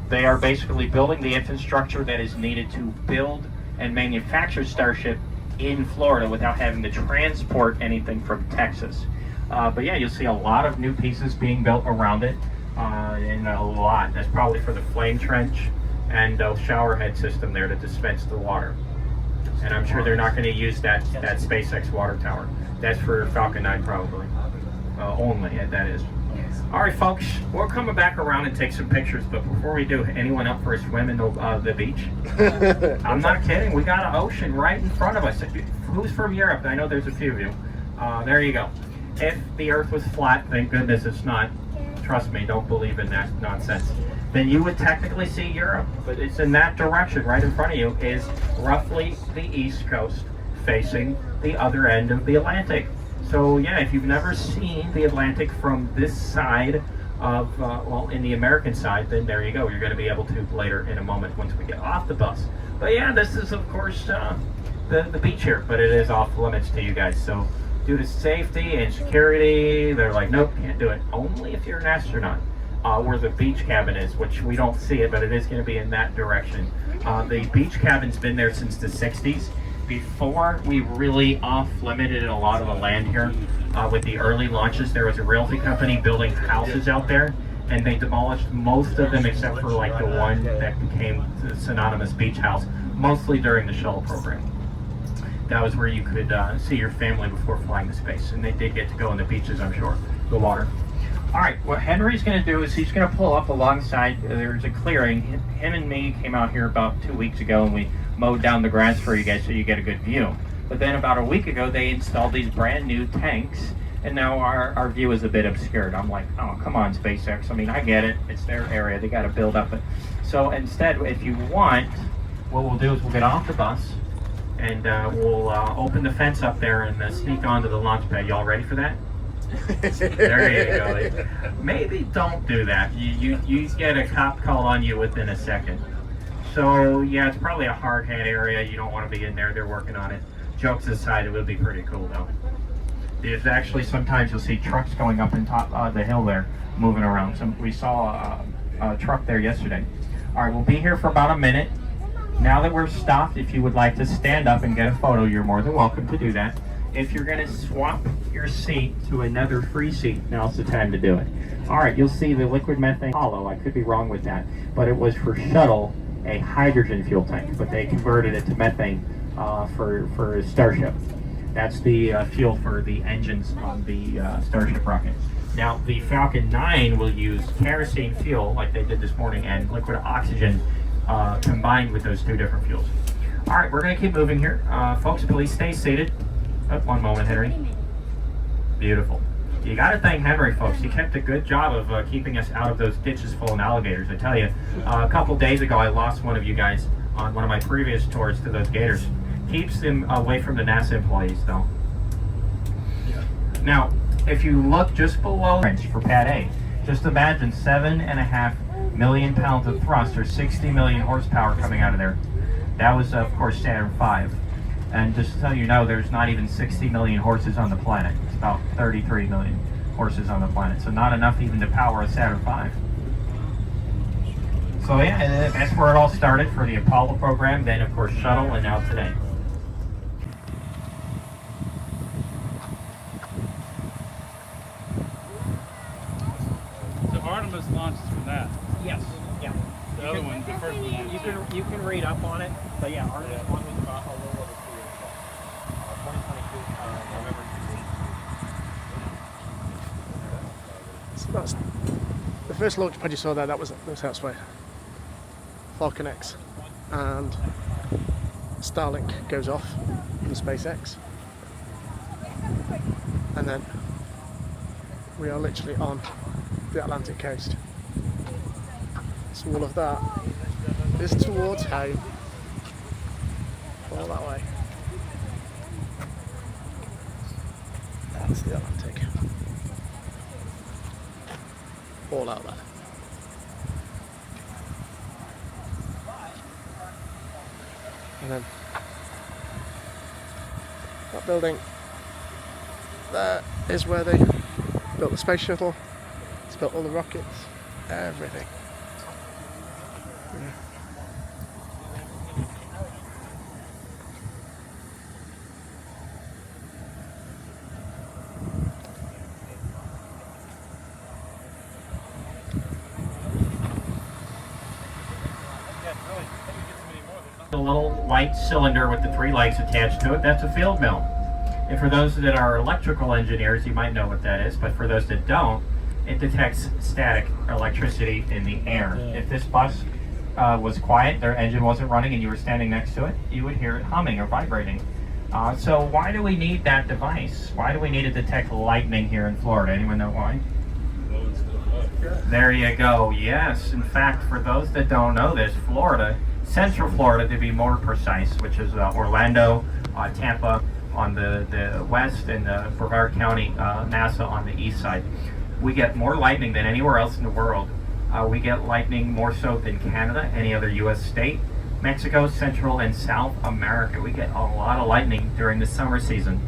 Speaker 8: They are basically building the infrastructure that is needed to build and manufacture Starship in Florida without having to transport anything from Texas. But yeah, you'll see a lot of new pieces being built around it, and a lot. That's probably for the flame trench and the shower head system there to dispense the water. And I'm sure they're not going to use that SpaceX water tower. That's for Falcon 9 probably. Only, that is. All right, folks, we're coming back around and take some pictures, but before we do, anyone up for a swim in the beach? I'm not kidding. We got an ocean right in front of us. Who's from Europe? I know there's a few of you. There you go. If the Earth was flat, thank goodness it's not. Trust me, don't believe in that nonsense. Then you would technically see Europe, but it's in that direction. Right in front of you is roughly the East Coast facing the other end of the Atlantic. So yeah, if you've never seen the Atlantic from this side of, well, in the American side, then there you go. You're going to be able to later in a moment once we get off the bus. But yeah, this is of course the beach here, but it is off limits to you guys. So due to safety and security, they're like, nope, can't do it. Only if you're an astronaut. Where the beach cabin is, which we don't see it, but it is going to be in that direction. The beach cabin's been there since the 60s. Before we really off-limited a lot of the land here, with the early launches, there was a realty company building houses out there, and they demolished most of them except for like the one that became the synonymous beach house, mostly during the shuttle program. That was where you could see your family before flying to space, and they did get to go on the beaches, I'm sure, the water. All right, what Henry's going to do is he's going to pull up alongside, there's a clearing. Him and me came out here about 2 weeks ago, and we mowed down the grass for you guys so you get a good view. But then about a week ago, they installed these brand new tanks, and now our view is a bit obscured. I'm like, oh, come on, SpaceX. I mean, I get it. It's their area. They got to build up it. So instead, if you want, what we'll do is we'll get off the bus, and we'll open the fence up there and sneak onto the launch pad. Y'all ready for that? There you go. Maybe don't do that. You get a cop call on you within a second. So yeah, it's probably a hard hat area. You don't want to be in there. They're working on it. Jokes aside, it would be pretty cool though. There's actually sometimes you'll see trucks going up in top the hill there, moving around. We saw a truck there yesterday. All right, we'll be here for about a minute. Now that we're stopped, if you would like to stand up and get a photo, you're more than welcome to do that. If you're going to swap your seat to another free seat, now's the time to do it. All right, you'll see the liquid methane hollow. I could be wrong with that, but it was for shuttle, a hydrogen fuel tank, but they converted it to methane for Starship. That's the fuel for the engines on the Starship rocket. Now, the Falcon 9 will use kerosene fuel, like they did this morning, and liquid oxygen combined with those two different fuels. All right, we're going to keep moving here. Folks, please stay seated. One moment, Henry. Beautiful. You got to thank Henry, folks. He kept a good job of keeping us out of those ditches full of alligators. I tell you, a couple days ago, I lost one of you guys on one of my previous tours to those gators. Keeps them away from the NASA employees, though. Yeah. Now, if you look just below for Pad A, just imagine 7.5 million pounds of thrust, or 60 million horsepower coming out of there. That was, of course, Saturn V. And just so you know, there's not even 60 million horses on the planet. It's about 33 million horses on the planet. So not enough even to power a Saturn V. So yeah, that's where it all started for the Apollo program, then of course Shuttle, and now today.
Speaker 9: So Artemis launches from that.
Speaker 8: Yes, yeah.
Speaker 9: The other one, the first one.
Speaker 8: You can read up on it, but yeah, Artemis 1 was about a little over 2 years ago. 2022, November 16th.
Speaker 2: So that's the first launch pad you saw there. That was elsewhere. Falcon X and Starlink goes off from SpaceX, and then we are literally on the Atlantic coast. So all of that is towards home, all that way. That's the Atlantic, all out there. And then that building there is where they built the space shuttle. It's built all the rockets, everything. Yeah.
Speaker 8: The little white cylinder with the 3 legs attached to it, that's a field mill. And for those that are electrical engineers, you might know what that is, but for those that don't, it detects static electricity in the air. If this bus was quiet, their engine wasn't running, and you were standing next to it, you would hear it humming or vibrating. So why do we need that device? Why do we need to detect lightning here in Florida? Anyone know why? There you go. Yes, in fact, for those that don't know this, Florida, Central Florida to be more precise, which is Orlando, Tampa on the west, and Brevard County, NASA on the east side. We get more lightning than anywhere else in the world. We get lightning more so than Canada, any other U.S. state, Mexico, Central, and South America. We get a lot of lightning during the summer season.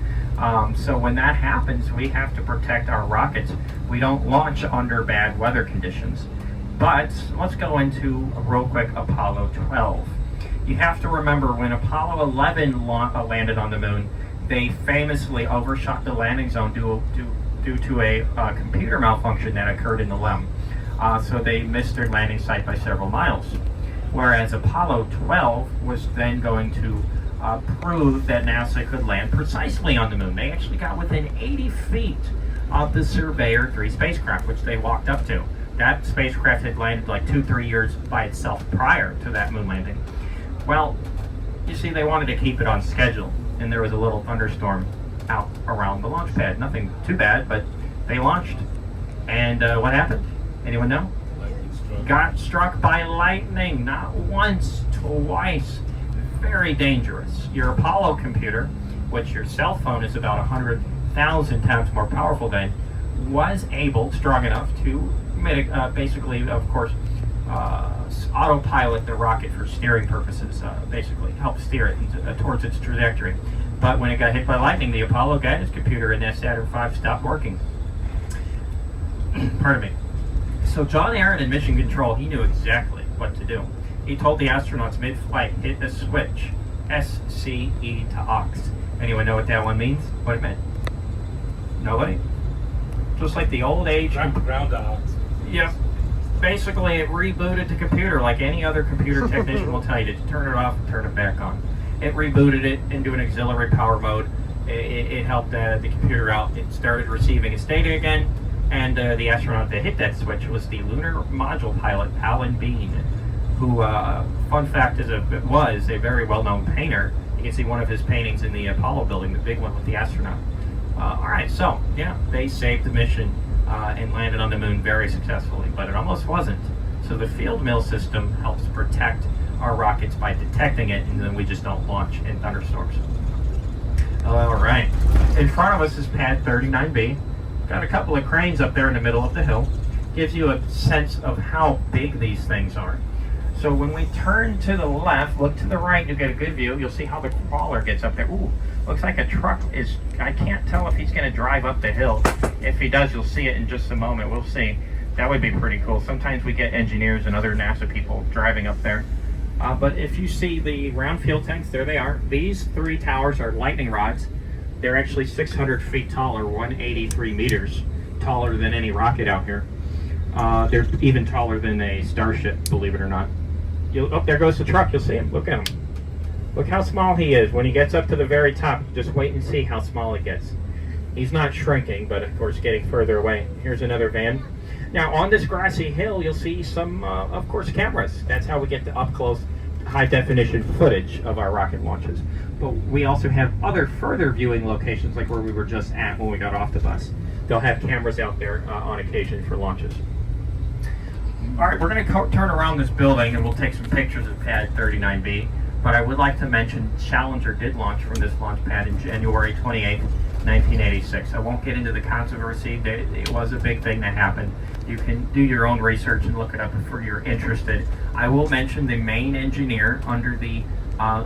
Speaker 8: So when that happens, we have to protect our rockets. We don't launch under bad weather conditions. But let's go into, real quick, Apollo 12. You have to remember when Apollo 11 landed on the moon, they famously overshot the landing zone due to a computer malfunction that occurred in the LEM. So they missed their landing site by several miles. Whereas Apollo 12 was then going to prove that NASA could land precisely on the moon. They actually got within 80 feet of the Surveyor 3 spacecraft, which they walked up to. That spacecraft had landed like 2-3 years by itself prior to that moon landing. Well, you see, they wanted to keep it on schedule, and there was a little thunderstorm out around the launch pad. Nothing too bad, but they launched. And what happened? Anyone know? Got struck by lightning, not once, twice. Very dangerous. Your Apollo computer, which your cell phone is about 100,000 times more powerful than, was able, strong enough to basically, of course, autopilot the rocket for steering purposes, basically help steer it towards its trajectory. But when it got hit by lightning, the Apollo guidance computer in that Saturn V stopped working. Pardon me. So John Aaron in Mission Control, he knew exactly what to do. He told the astronauts mid-flight, hit the switch, SCE to aux. Anyone know what that one means? What it meant? Nobody? Just like the old age...
Speaker 9: Ground aux.
Speaker 8: Yep. Basically, it rebooted the computer like any other computer technician will tell you to turn it off and turn it back on. It rebooted it into an auxiliary power mode. It helped the computer out. It started receiving its data again, and the astronaut that hit that switch was the lunar module pilot, Alan Bean, who, fun fact, was a very well-known painter. You can see one of his paintings in the Apollo building, the big one with the astronaut. Alright, so, yeah, they saved the mission and landed on the moon very successfully, but it almost wasn't. So the field mill system helps protect our rockets by detecting it, and then we just don't launch in thunderstorms. Alright, in front of us is pad 39B. Got a couple of cranes up there in the middle of the hill. Gives you a sense of how big these things are. So when we turn to the left, look to the right, you'll get a good view. You'll see how the crawler gets up there. Ooh, looks like a truck is... I can't tell if he's going to drive up the hill. If he does, you'll see it in just a moment. We'll see. That would be pretty cool. Sometimes we get engineers and other NASA people driving up there. But if you see the round fuel tanks, there they are. These 3 towers are lightning rods. They're actually 600 feet taller, 183 meters taller than any rocket out here. They're even taller than a Starship, believe it or not. Oh, there goes the truck. You'll see him. Look at him. Look how small he is. When he gets up to the very top, just wait and see how small it gets. He's not shrinking, but of course getting further away. Here's another van. Now on this grassy hill, you'll see some, of course, cameras. That's how we get the up-close, high-definition footage of our rocket launches. But we also have other further viewing locations, like where we were just at when we got off the bus. They'll have cameras out there on occasion for launches. All right, we're going to turn around this building and we'll take some pictures of pad 39B. But I would like to mention Challenger did launch from this launch pad in January 28th, 1986. I won't get into the controversy. It was a big thing that happened. You can do your own research and look it up if you're interested. I will mention the main engineer under the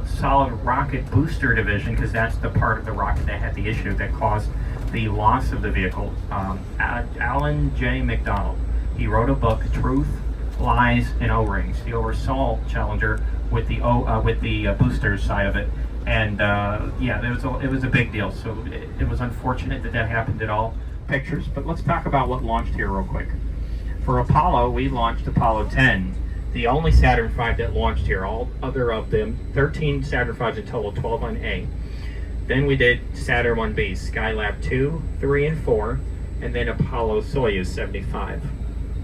Speaker 8: solid rocket booster division, because that's the part of the rocket that had the issue that caused the loss of the vehicle, Alan J. McDonald. He wrote a book, Truth, Lies, and O-Rings. He oversaw Challenger with the boosters side of it, and yeah, it was a big deal. So it was unfortunate that happened at all. Pictures, but let's talk about what launched here real quick. For Apollo, we launched Apollo 10, the only Saturn V that launched here. All other of them, 13 Saturn V's in total, 12 on A. Then we did Saturn 1B, Skylab 2, 3, and 4, and then Apollo Soyuz 75.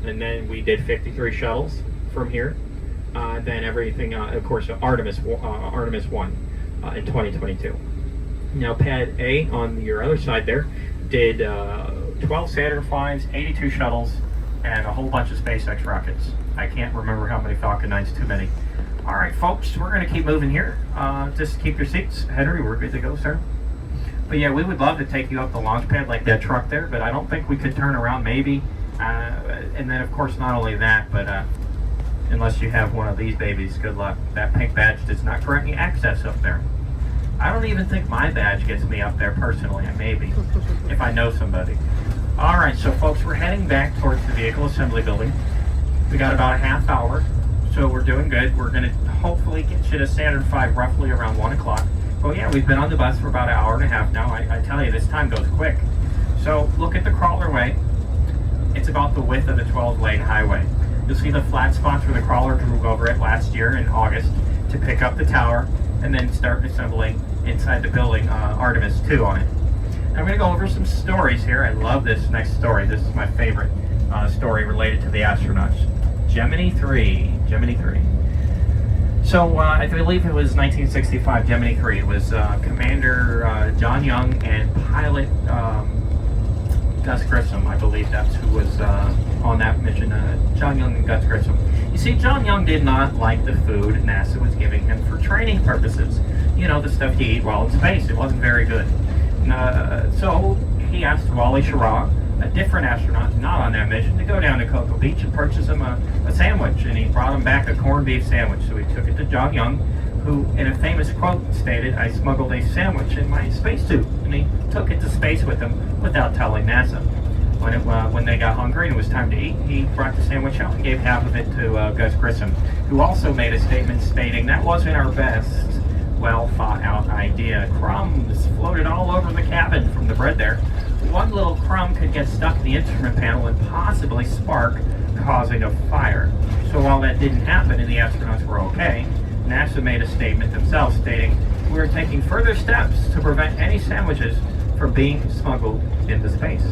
Speaker 8: And then we did 53 shuttles from here. Then everything, of course, Artemis 1 in 2022. Now pad A on your other side there did 12 Saturn V's, 82 shuttles, and a whole bunch of SpaceX rockets. I can't remember how many Falcon 9s, too many. All right, folks, we're going to keep moving here. Just keep your seats. Henry, we're good to go, sir. But yeah, we would love to take you up the launch pad like that truck there, but I don't think we could turn around, maybe. And then, of course, not only that, but unless you have one of these babies, good luck. That pink badge does not grant me access up there. I don't even think my badge gets me up there personally, maybe, if I know somebody. All right, so folks, we're heading back towards the vehicle assembly building. We got about a half hour, so we're doing good. We're going to hopefully get you to Saturn V roughly around 1 o'clock. Well, yeah, we've been on the bus for about an hour and a half now. I tell you, this time goes quick. So look at the crawler way. It's about the width of the 12-lane highway. You'll see the flat spots where the crawler drove over it last year in August to pick up the tower and then start assembling inside the building Artemis 2 on it. I'm going to go over some stories here. I love this next story. This is my favorite story related to the astronauts. Gemini 3. So I believe it was 1965, Gemini 3. It was Commander John Young and pilot Gus Grissom. I believe that's who was on that mission, John Young and Gus Grissom. You see, John Young did not like the food NASA was giving him for training purposes. You know, the stuff you eat while in space. It wasn't very good. So he asked Wally Schirra, a different astronaut not on that mission, to go down to Cocoa Beach and purchase him a sandwich. And he brought him back a corned beef sandwich. So he took it to John Young, who in a famous quote stated, "I smuggled a sandwich in my spacesuit." And he took it to space with him without telling NASA. When they got hungry and it was time to eat, he brought the sandwich out and gave half of it to Gus Grissom, who also made a statement stating, "That wasn't our best well thought out idea. Crumbs floated all over the cabin from the bread there. One little crumb could get stuck in the instrument panel and possibly spark, causing a fire." So while that didn't happen and the astronauts were okay, NASA made a statement themselves stating, "We're taking further steps to prevent any sandwiches from being smuggled into space."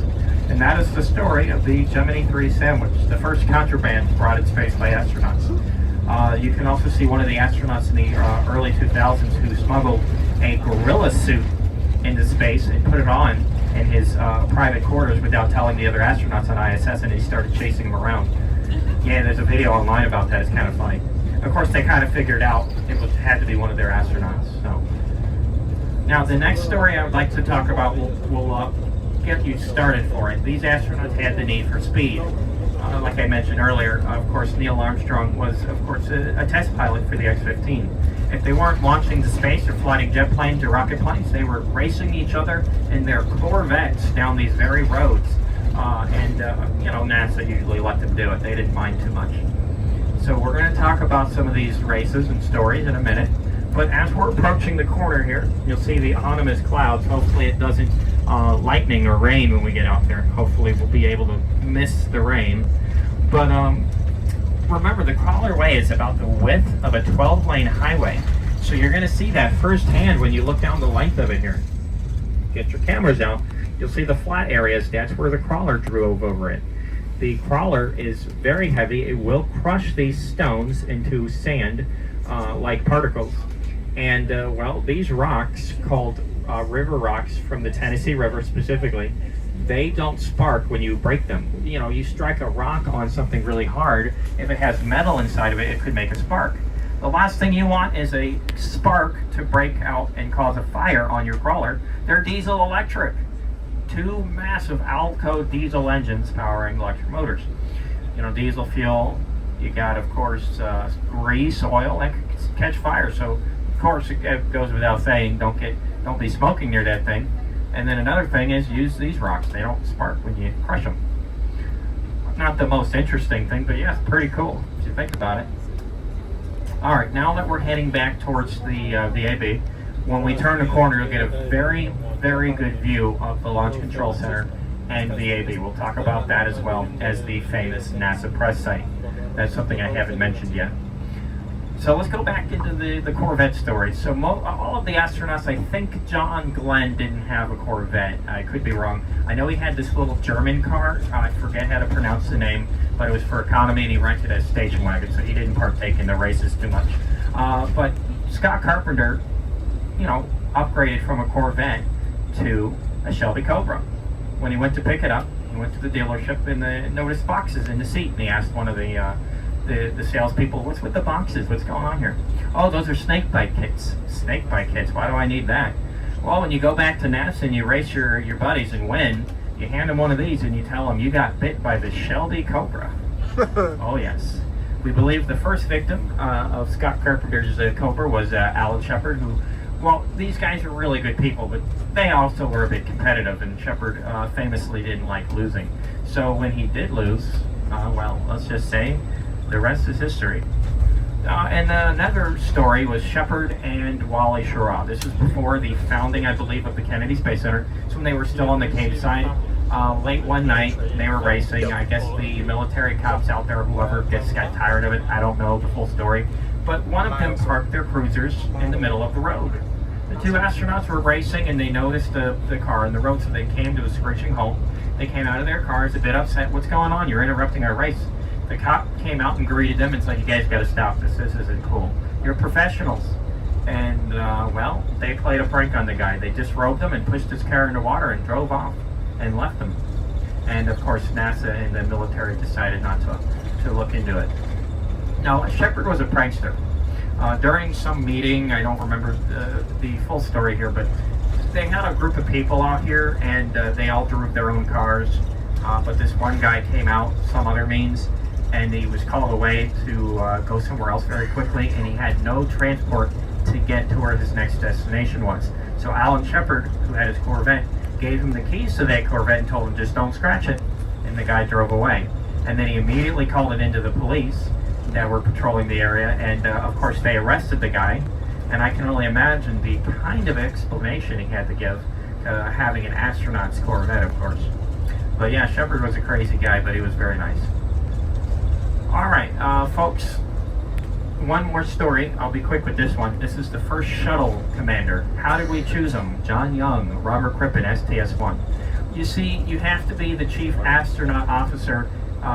Speaker 8: And that is the story of the Gemini 3 sandwich, the first contraband brought in space by astronauts. You can also see one of the astronauts in the early 2000s who smuggled a gorilla suit into space and put it on in his private quarters without telling the other astronauts on ISS, and he started chasing them around. Yeah, there's a video online about that. It's kind of funny. Of course, they kind of figured out it had to be one of their astronauts. So now the next story I would like to talk about will get you started for it. These astronauts had the need for speed. Like I mentioned earlier, of course, Neil Armstrong was, of course, a test pilot for the X-15. If they weren't launching to space or flying jet planes or rocket planes, they were racing each other in their Corvettes down these very roads. You know, NASA usually let them do it. They didn't mind too much. So we're going to talk about some of these races and stories in a minute. But as we're approaching the corner here, you'll see the ominous clouds. Hopefully it doesn't lightning or rain when we get out there. Hopefully we'll be able to miss the rain. But remember, the crawler way is about the width of a 12-lane highway. So you're going to see that firsthand when you look down the length of it here. Get your cameras out. You'll see the flat areas. That's where the crawler drove over it. The crawler is very heavy. It will crush these stones into sand like particles. And well, these rocks, called river rocks from the Tennessee River specifically, they don't spark when you break them. You know, you strike a rock on something really hard, if it has metal inside of it, it could make a spark. The last thing you want is a spark to break out and cause a fire on your crawler. They're diesel electric. 2 massive Alco diesel engines powering electric motors. You know, diesel fuel, you got, of course, grease, oil, that could catch fire. So, of course, it goes without saying, don't be smoking near that thing. And then another thing is use these rocks. They don't spark when you crush them. Not the most interesting thing, but yeah, it's pretty cool if you think about it. All right, now that we're heading back towards the AB, when we turn the corner, you'll get a very, very good view of the Launch Control Center and the AB. We'll talk about that as well as the famous NASA press site. That's something I haven't mentioned yet. So let's go back into the Corvette story. So all of the astronauts, I think John Glenn didn't have a Corvette. I could be wrong. I know he had this little German car. I forget how to pronounce the name, but it was for economy, and he rented a station wagon, so he didn't partake in the races too much. But Scott Carpenter, you know, upgraded from a Corvette to a Shelby Cobra. When he went to pick it up, he went to the dealership and noticed boxes in the seat, and he asked one of the salespeople, "What's with the boxes? What's going on here?" "Oh, those are snake bite kits." "Snake bite kits? Why do I need that?" "Well, when you go back to NASA and you race your buddies and win, you hand them one of these and you tell them you got bit by the Shelby Cobra." Oh yes. We believe the first victim of Scott Carpenter's Cobra was Alan Shepard, who, well, these guys are really good people, but they also were a bit competitive, and Shepard famously didn't like losing. So when he did lose, well, let's just say the rest is history. And another story was Shepard and Wally Schirra. This was before the founding, I believe, of the Kennedy Space Center. So when they were still on the Cape side, late one night, they were racing. I guess the military cops out there, whoever just got tired of it, I don't know the full story. But one of them parked their cruisers in the middle of the road. The two astronauts were racing and they noticed the car in the road, so they came to a screeching halt. They came out of their cars a bit upset. "What's going on? You're interrupting our race." The cop came out and greeted them and said, "You guys got to stop this. This isn't cool. You're professionals." And, well, they played a prank on the guy. They disrobed him and pushed his car in the water and drove off and left him. And, of course, NASA and the military decided not to look into it. Now, Shepard was a prankster. During some meeting, I don't remember the full story here, but they had a group of people out here, and they all drove their own cars. But this one guy came out some other means, and he was called away to go somewhere else very quickly, and he had no transport to get to where his next destination was. So Alan Shepard, who had his Corvette, gave him the keys to that Corvette and told him, "Just don't scratch it." And the guy drove away. And then he immediately called it into the police that were patrolling the area, and of course they arrested the guy. And I can only imagine the kind of explanation he had to give, having an astronaut's Corvette, of course. But yeah, Shepard was a crazy guy, but he was very nice. Alright, folks, one more story. I'll be quick with this one. This is the first shuttle commander. How did we choose him? John Young, Robert Crippen, STS-1. You see, you have to be the chief astronaut officer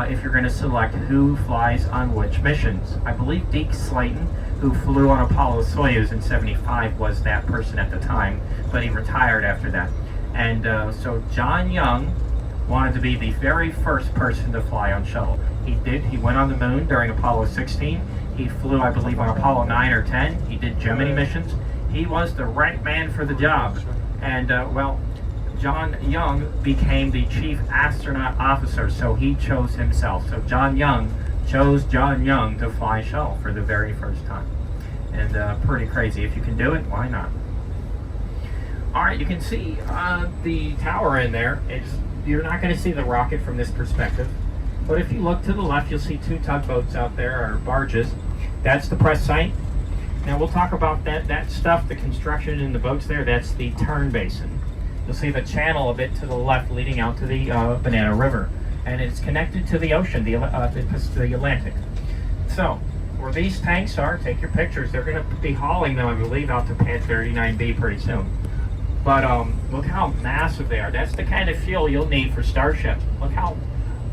Speaker 8: if you're going to select who flies on which missions. I believe Deke Slayton, who flew on Apollo Soyuz in '75, was that person at the time, but he retired after that. And so John Young wanted to be the very first person to fly on shuttle. He did. He went on the moon during Apollo 16. He flew, I believe, on Apollo 9 or 10. He did Gemini missions. He was the right man for the job. And, well, John Young became the chief astronaut officer, so he chose himself. So John Young chose John Young to fly shuttle for the very first time. And pretty crazy. If you can do it, why not? Alright, you can see the tower in there. You're not going to see the rocket from this perspective. But if you look to the left, you'll see two tugboats out there, or barges. That's the press site. Now we'll talk about that stuff, the construction in the boats there. That's the turn basin. You'll see the channel a bit to the left leading out to the Banana River. And it's connected to the ocean, the Atlantic. So, where these tanks are, take your pictures. They're going to be hauling them, I believe, out to Pad 39B pretty soon. But look how massive they are. That's the kind of fuel you'll need for Starship. Look how,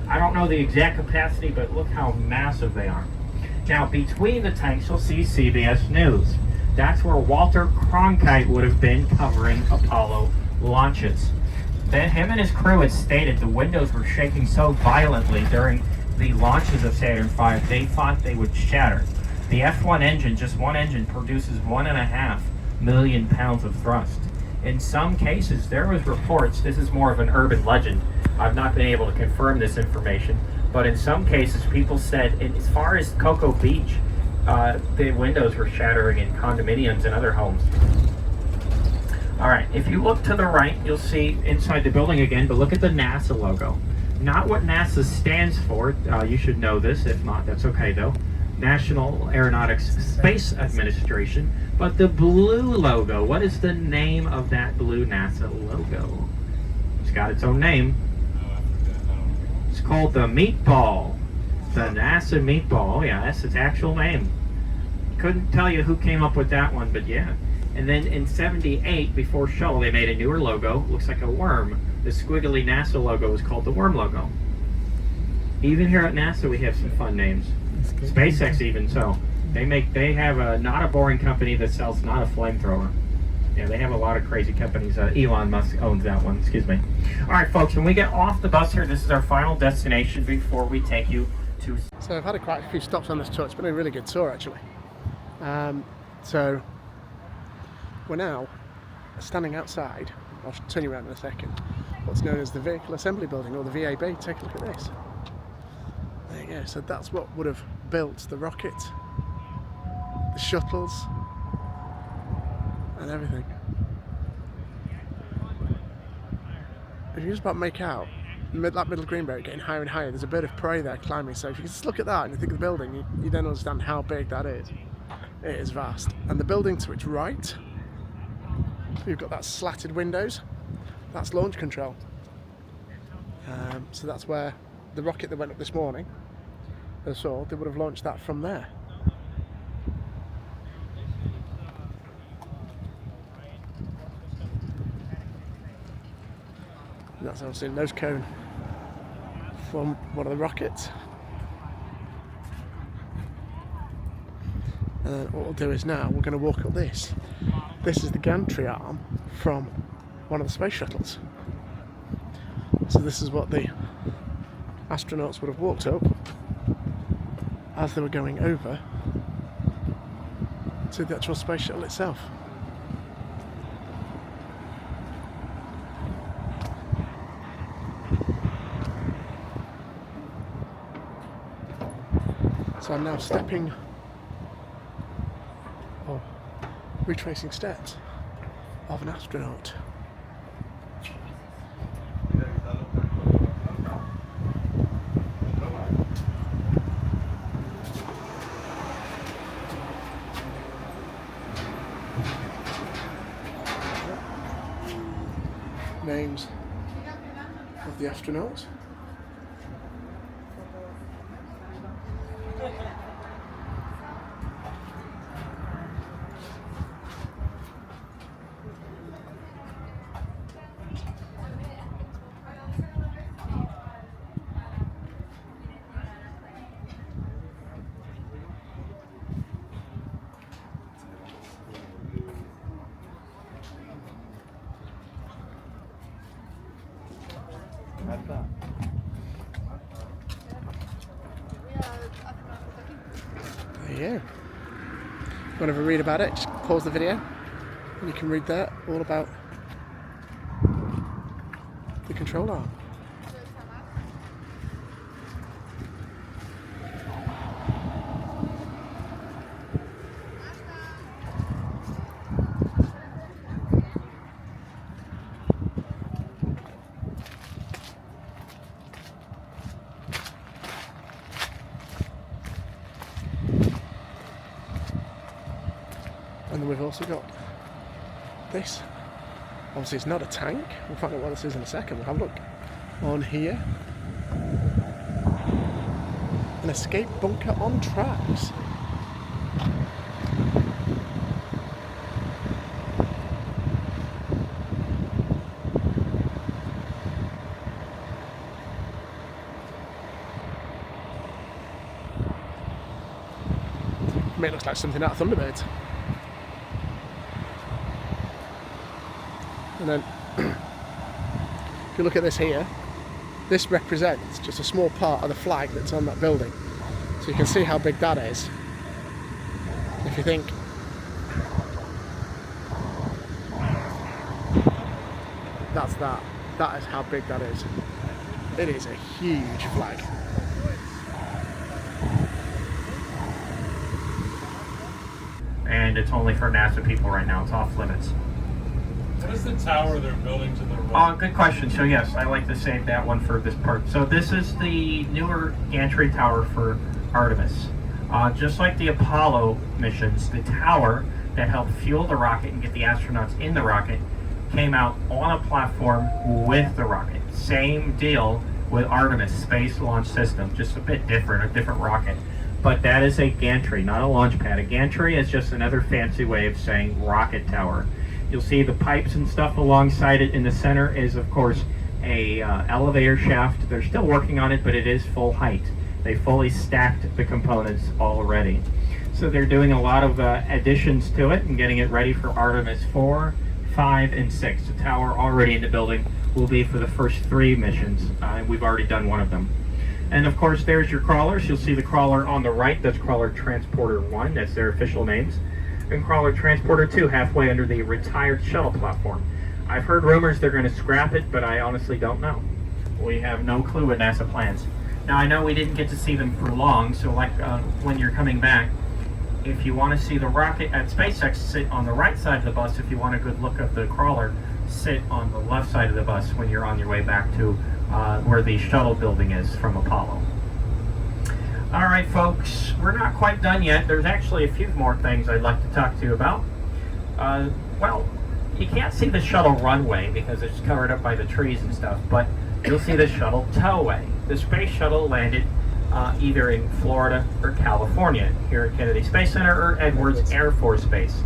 Speaker 8: I don't know the exact capacity, but look how massive they are. Now, between the tanks, you'll see CBS News. That's where Walter Cronkite would have been covering Apollo launches. Then him and his crew had stated the windows were shaking so violently during the launches of Saturn V, they thought they would shatter. The F1 engine, just one engine, produces 1.5 million pounds of thrust. In some cases, there was reports, this is more of an urban legend, I've not been able to confirm this information, but in some cases people said, as far as Cocoa Beach, the windows were shattering in condominiums and other homes. Alright, if you look to the right, you'll see inside the building again, but look at the NASA logo. Not what NASA stands for, you should know this, if not, that's okay though. National Aeronautics Space Administration, but the blue logo, what is the name of that blue NASA logo? It's got its own name. It's called the Meatball. The NASA Meatball, oh yeah, that's its actual name. Couldn't tell you who came up with that one, but yeah. And then in '78, before Shuttle, they made a newer logo, looks like a worm. The squiggly NASA logo is called the worm logo. Even here at NASA, we have some fun names. SpaceX even so. They have not a boring company that sells not a flamethrower. Yeah, they have a lot of crazy companies. Elon Musk owns that one, excuse me. All right, folks, when we get off the bus here, this is our final destination before we take you to...
Speaker 2: So I've had quite a few stops on this tour. It's been a really good tour, actually. So we're now standing outside. I'll turn you around in a second. What's known as the Vehicle Assembly Building, or the VAB. Take a look at this. There you go. So that's what would have built the rocket, the shuttles, and everything. If you just about make out that middle green bit getting higher and higher, there's a bird of prey there climbing. So if you just look at that and you think of the building, you then understand how big that is. It is vast. And the building to its right, you've got that slatted windows. That's launch control. So that's where the rocket that went up this morning, they would have launched that from there. And that's obviously a nose cone from one of the rockets. And then what we'll do is now we're going to walk up this. This is the gantry arm from one of the space shuttles. So this is what the astronauts would have walked up as they were going over to the actual space shuttle itself. So I'm now retracing steps of an astronaut. Names of the astronauts. There you go. If you want to have a read about it, just pause the video and you can read there all about the control arm. And then we've also got this. Obviously it's not a tank. We'll find out what this is in a second. We'll have a look on here. An escape bunker on tracks. It looks like something out of Thunderbirds. And then, if you look at this here, this represents just a small part of the flag that's on that building. So you can see how big that is. If you think, that's that. That is how big that is. It is a huge flag.
Speaker 8: And it's only for NASA people right now. It's off limits.
Speaker 9: What is the tower they're building to the right?
Speaker 8: Oh, good question. So yes, I like to save that one for this part. So this is the newer gantry tower for Artemis. Just like the Apollo missions, the tower that helped fuel the rocket and get the astronauts in the rocket came out on a platform with the rocket. Same deal with Artemis Space Launch System, just a bit different, a different rocket. But that is a gantry, not a launch pad. A gantry is just another fancy way of saying rocket tower. You'll see the pipes and stuff alongside it. In the center is, of course, a elevator shaft. They're still working on it, but it is full height. They fully stacked the components already. So they're doing a lot of additions to it and getting it ready for Artemis 4 5, and 6. The tower already in the building will be for the first 3 missions. We've already done one of them. And of course, there's your crawlers. You'll see the crawler on the right. That's Crawler Transporter 1. That's their official names. And Crawler Transporter 2, halfway under the retired shuttle platform. I've heard rumors they're going to scrap it, but I honestly don't know. We have no clue what NASA plans. Now, I know we didn't get to see them for long, so like when you're coming back, if you want to see the rocket at SpaceX, sit on the right side of the bus. If you want a good look of the crawler, sit on the left side of the bus when you're on your way back to where the shuttle building is from Apollo. All right, folks, we're not quite done yet. There's actually a few more things I'd like to talk to you about. Well, you can't see the shuttle runway because it's covered up by the trees and stuff, but you'll see the shuttle towway. The Space Shuttle landed either in Florida or California, here at Kennedy Space Center or Edwards Air Force Base.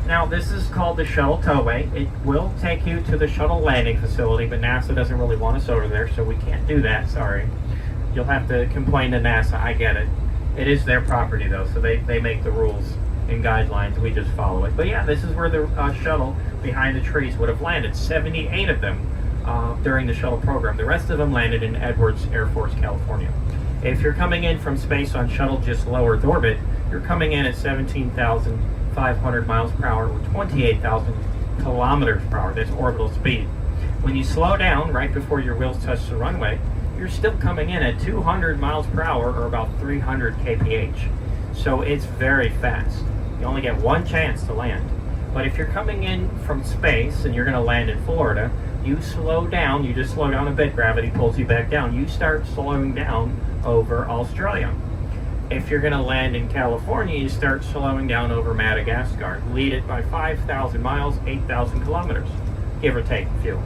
Speaker 8: Now, this is called the shuttle towway. It will take you to the shuttle landing facility, but NASA doesn't really want us over there, so we can't do that, sorry. You'll have to complain to NASA, I get it. It is their property, though, so they make the rules and guidelines. We just follow it. But yeah, this is where the shuttle behind the trees would have landed. 78 of them during the shuttle program. The rest of them landed in Edwards Air Force, California. If you're coming in from space on shuttle just low Earth orbit, you're coming in at 17,500 miles per hour or 28,000 kilometers per hour. That's orbital speed. When you slow down right before your wheels touch the runway, you're still coming in at 200 miles per hour or about 300 kph. So it's very fast. You only get one chance to land. But if you're coming in from space and you're going to land in Florida, you slow down. You just slow down a bit. Gravity pulls you back down. You start slowing down over Australia. If you're going to land in California, you start slowing down over Madagascar. Lead it by 5,000 miles, 8,000 kilometers, give or take a few.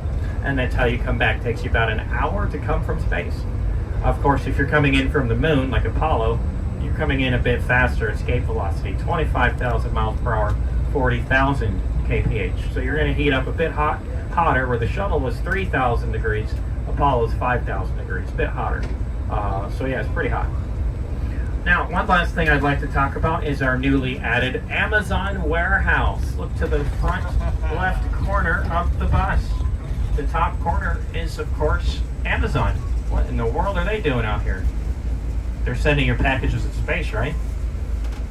Speaker 8: And that's how you come back. It takes you about an hour to come from space. Of course, if you're coming in from the moon, like Apollo, you're coming in a bit faster. Escape velocity, 25,000 miles per hour, 40,000 kph. So you're going to heat up a bit hotter, where the shuttle was 3,000 degrees, Apollo's 5,000 degrees, a bit hotter. So yeah, it's pretty hot. Now, one last thing I'd like to talk about is our newly added Amazon warehouse. Look to the front left corner of the bus. The top corner is, of course, Amazon. What in the world are they doing out here? They're sending your packages in space, right?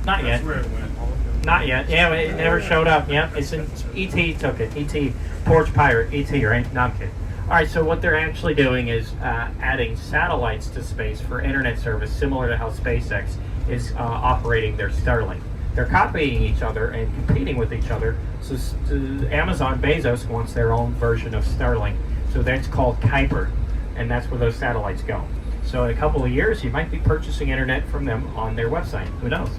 Speaker 8: Not yet.
Speaker 9: That's where it went.
Speaker 8: Not yet. Yeah, it never showed up. Yeah, it's in E.T. took it. E.T. Porch Pirate. E.T. right? No, I'm kidding. All right, so what they're actually doing is adding satellites to space for internet service, similar to how SpaceX is operating their Starlink. They're copying each other and competing with each other. So Amazon Bezos wants their own version of Starlink. So that's called Kuiper, and that's where those satellites go. So in a couple of years, you might be purchasing internet from them on their website. Who knows?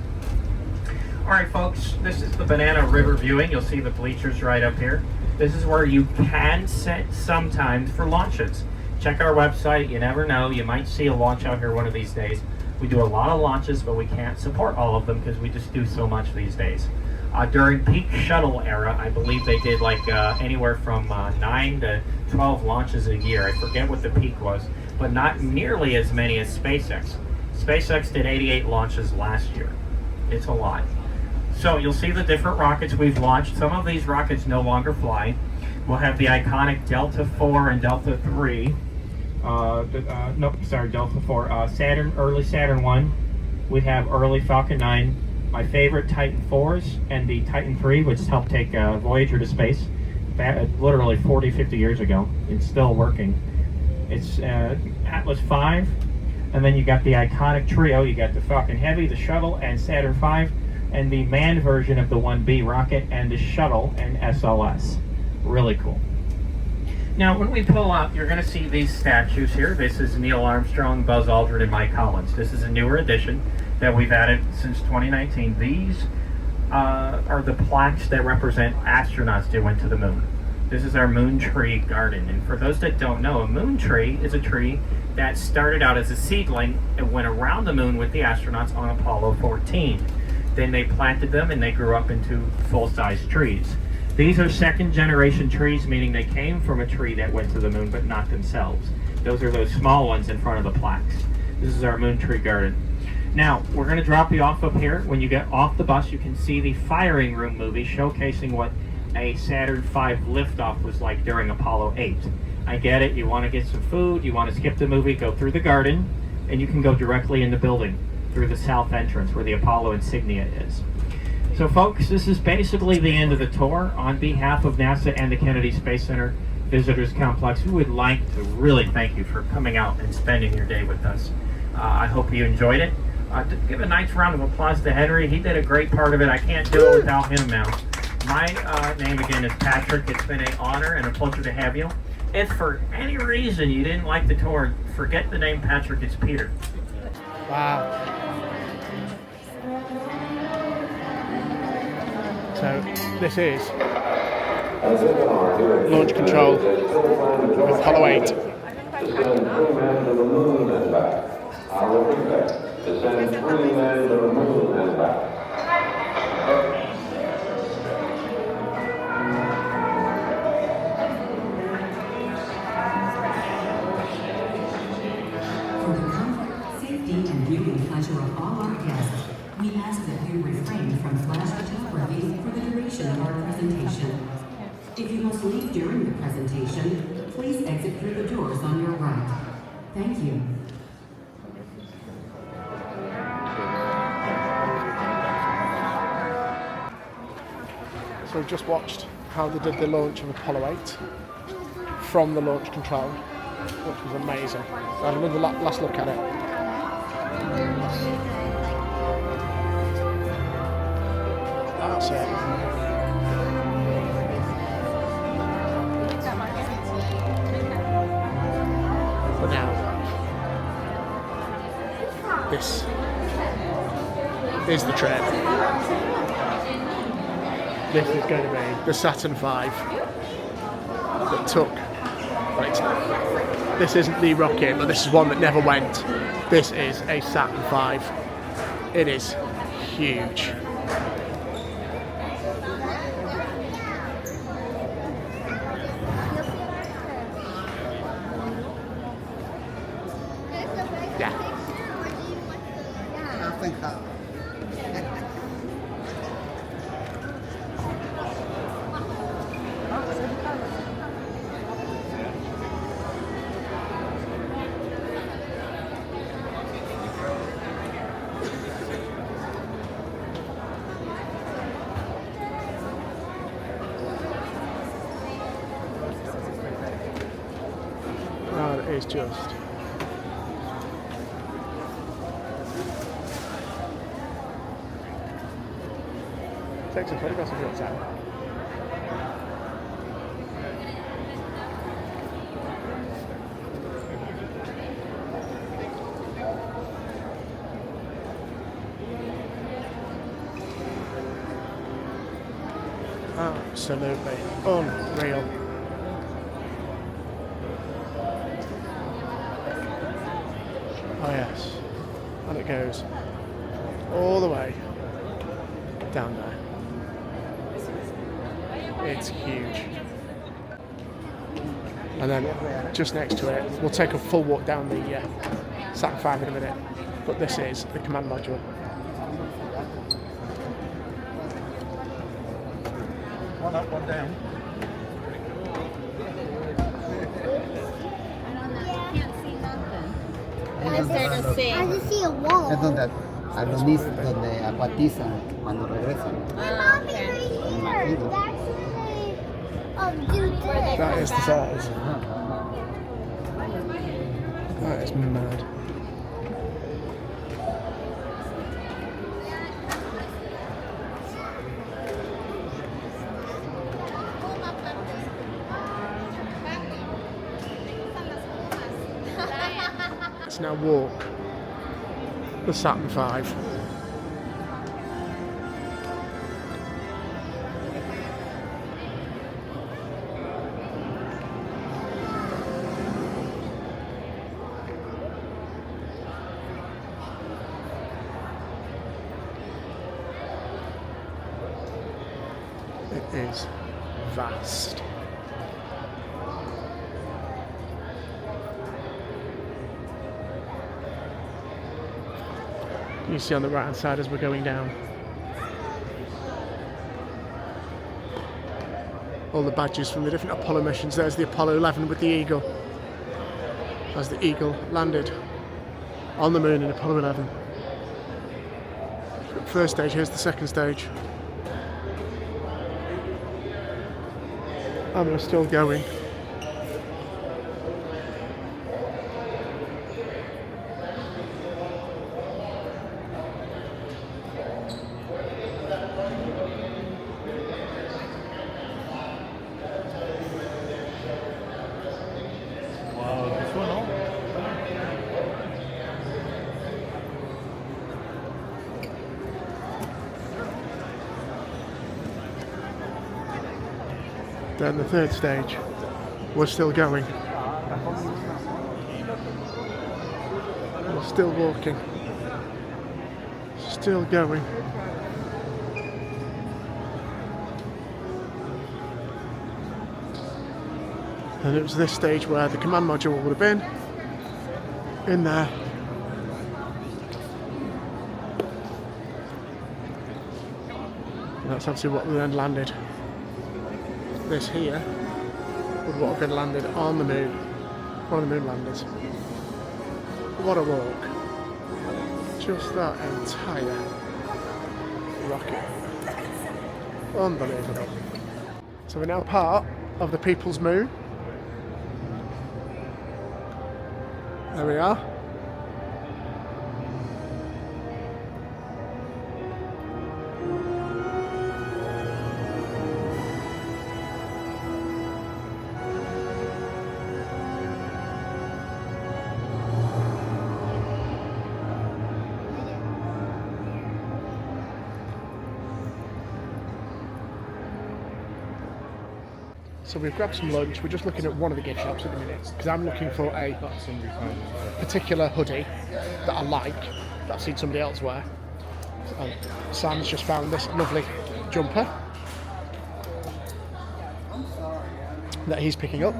Speaker 8: All right, folks, this is the Banana River viewing. You'll see the bleachers right up here. This is where you can set sometimes for launches. Check our website. You never know. You might see a launch out here one of these days. We do a lot of launches, but we can't support all of them because we just do so much these days. During peak shuttle era, I believe they did like anywhere from 9 to 12 launches a year. I forget what the peak was, but not nearly as many as SpaceX. SpaceX did 88 launches last year. It's a lot. So you'll see the different rockets we've launched. Some of these rockets no longer fly. We'll have the iconic Delta 4 and Delta 3. Delta 4. Saturn, early Saturn 1. We have early Falcon 9. My favorite Titan 4s and the Titan 3, which helped take Voyager to space. Literally 40, 50 years ago. It's still working. It's Atlas 5. And then you got the iconic trio. You got the Falcon Heavy, the Shuttle, and Saturn 5. And the manned version of the 1B rocket and the shuttle and SLS. Really cool. Now, when we pull up, you're going to see these statues here. This is Neil Armstrong, Buzz Aldrin, and Mike Collins. This is a newer addition that we've added since 2019. These are the plaques that represent astronauts that went to the moon. This is our moon tree garden. And for those that don't know, a moon tree is a tree that started out as a seedling and went around the moon with the astronauts on Apollo 14. Then they planted them and they grew up into full-size trees. These are second-generation trees, meaning they came from a tree that went to the moon, but not themselves. Those are those small ones in front of the plaques. This is our moon tree garden. Now, we're going to drop you off up here. When you get off the bus, you can see the Firing Room movie showcasing what a Saturn V liftoff was like during Apollo 8. I get it, you want to get some food, you want to skip the movie, go through the garden, and you can go directly in the building through the south entrance where the Apollo insignia is. So folks, this is basically the end of the tour. On behalf of NASA and the Kennedy Space Center Visitors Complex, we would like to really thank you for coming out and spending your day with us. I hope you enjoyed it. Give a nice round of applause to Henry. He did a great part of it. I can't do it without him now. My name again is Patrick. It's been an honor and a pleasure to have you. If for any reason you didn't like the tour, forget the name Patrick, it's Peter.
Speaker 2: Wow. So this is launch control of Apollo 8.
Speaker 10: For the comfort, safety, and viewing pleasure of all our guests, we ask that you refrain from flash photography for the duration of our presentation. If you must leave during the presentation, please exit through the doors on your right. Thank you.
Speaker 2: So we've just watched how they did the launch of Apollo 8 from the launch control, which was amazing. So I had another last look at it. That's it. But now, this is the trip. This is going to be the Saturn V that took, right, this isn't the rocket, but this is one that never went. This is a Saturn V. It is huge. Yeah. That is just take some photographs of your time. Absolutely unreal. Oh yes, and it goes all the way down there. It's huge. And then just next to it, we'll take a full walk down the Saturn V in a minute, but this is the command module.
Speaker 11: One up, one down.
Speaker 12: What is there to see? I just see a wall.
Speaker 11: Es donde donde acuatizan cuando regresan.
Speaker 12: Oh, okay.
Speaker 2: That is the size. That is mad. Let's now walk the Saturn V. It is vast. You see on the right hand side as we're going down. all the badges from the different Apollo missions. There's the Apollo 11 with the Eagle. As the Eagle landed on the moon in Apollo 11. First stage, here's the second stage. And we're still going. Then the third stage, we're still going. We're still walking. Still going. And it was this stage where the command module would have been in there. And that's obviously what we then landed. This here would what have been landed on the moon, one of the moon landers. What a walk. Just that entire rocket. Unbelievable. So we're now part of the people's moon. There we are. So we've grabbed some lunch. We're just looking at one of the gift shops at the minute because I'm looking for a particular hoodie that I like, that I've seen somebody else wear. Sam's just found this lovely jumper that he's picking up.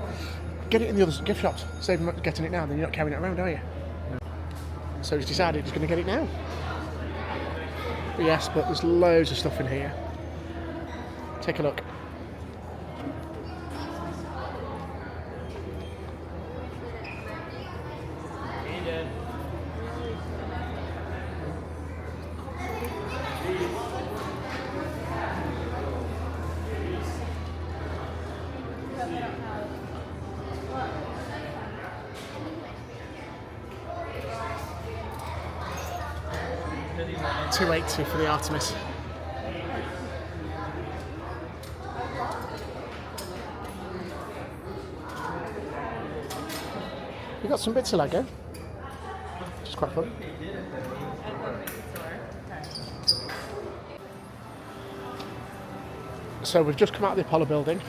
Speaker 2: Get it in the other gift shops. Save him getting it now, then you're not carrying it around, are you? So he's decided he's going to get it now. But yes, but there's loads of stuff in here. Take a look. $280 for the Artemis. We got some bits of Lego, which is quite fun. So we've just come out of the Apollo building.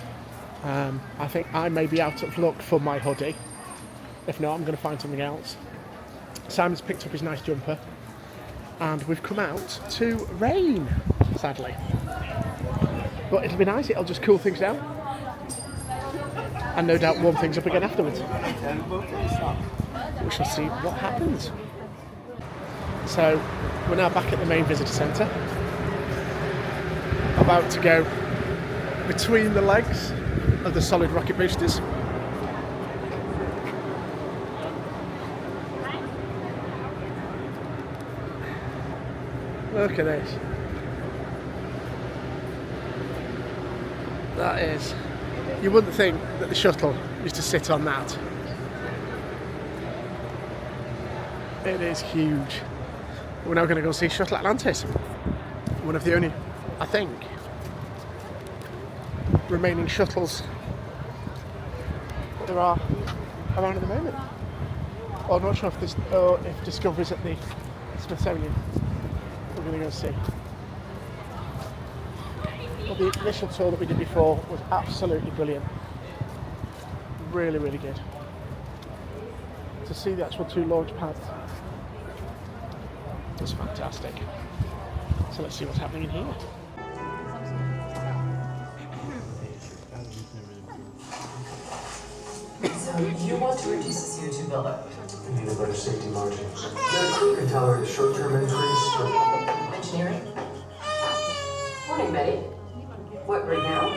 Speaker 2: I think I may be out of luck for my hoodie. If not, I'm going to find something else. Simon's picked up his nice jumper. And we've come out to rain, sadly. But it'll be nice, it'll just cool things down. And no doubt warm things up again afterwards. We shall see what happens. So, we're now back at the main visitor centre. About to go between the legs of the solid rocket boosters. Look at this. That is... You wouldn't think that the shuttle used to sit on that. It is huge. We're now going to go see Shuttle Atlantis. One of the only, I think, remaining shuttles that there are around at the moment. Oh, I'm not sure if, if Discovery's at the Smithsonian. We're going to go see. But the initial tour that we did before was absolutely brilliant. Really, really good. To see the actual two launch pads was fantastic. So let's see what's happening in here.
Speaker 13: So you want to reduce the CO2 buildup?
Speaker 14: We need a better safety margin. The crew can tolerate a short-term increase, but...
Speaker 13: Engineering? Morning, Betty. What, right now?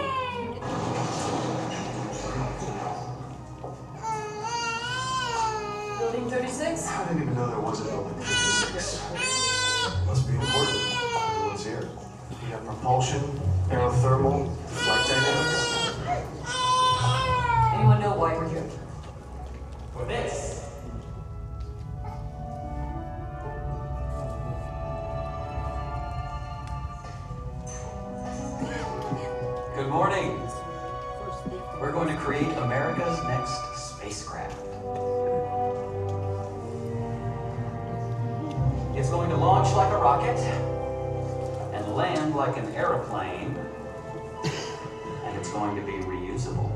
Speaker 13: Building 36?
Speaker 14: I didn't even know there was a building 36. Must be important. Everyone's here. We have propulsion, aerothermal, flight dynamics.
Speaker 13: Anyone know why we're here? For this.
Speaker 15: Good morning. We're going to create America's next spacecraft. It's going to launch like a rocket and land like an airplane, and it's going to be reusable.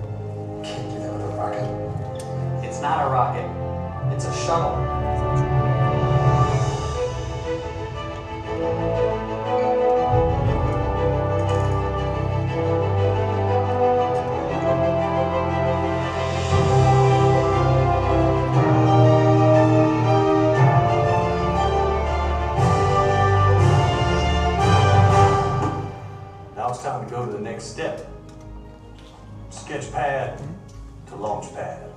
Speaker 14: Can't do that with a rocket.
Speaker 15: It's not a rocket, it's a shuttle.
Speaker 14: Now it's time to go to the next step. Sketch pad to launch pad.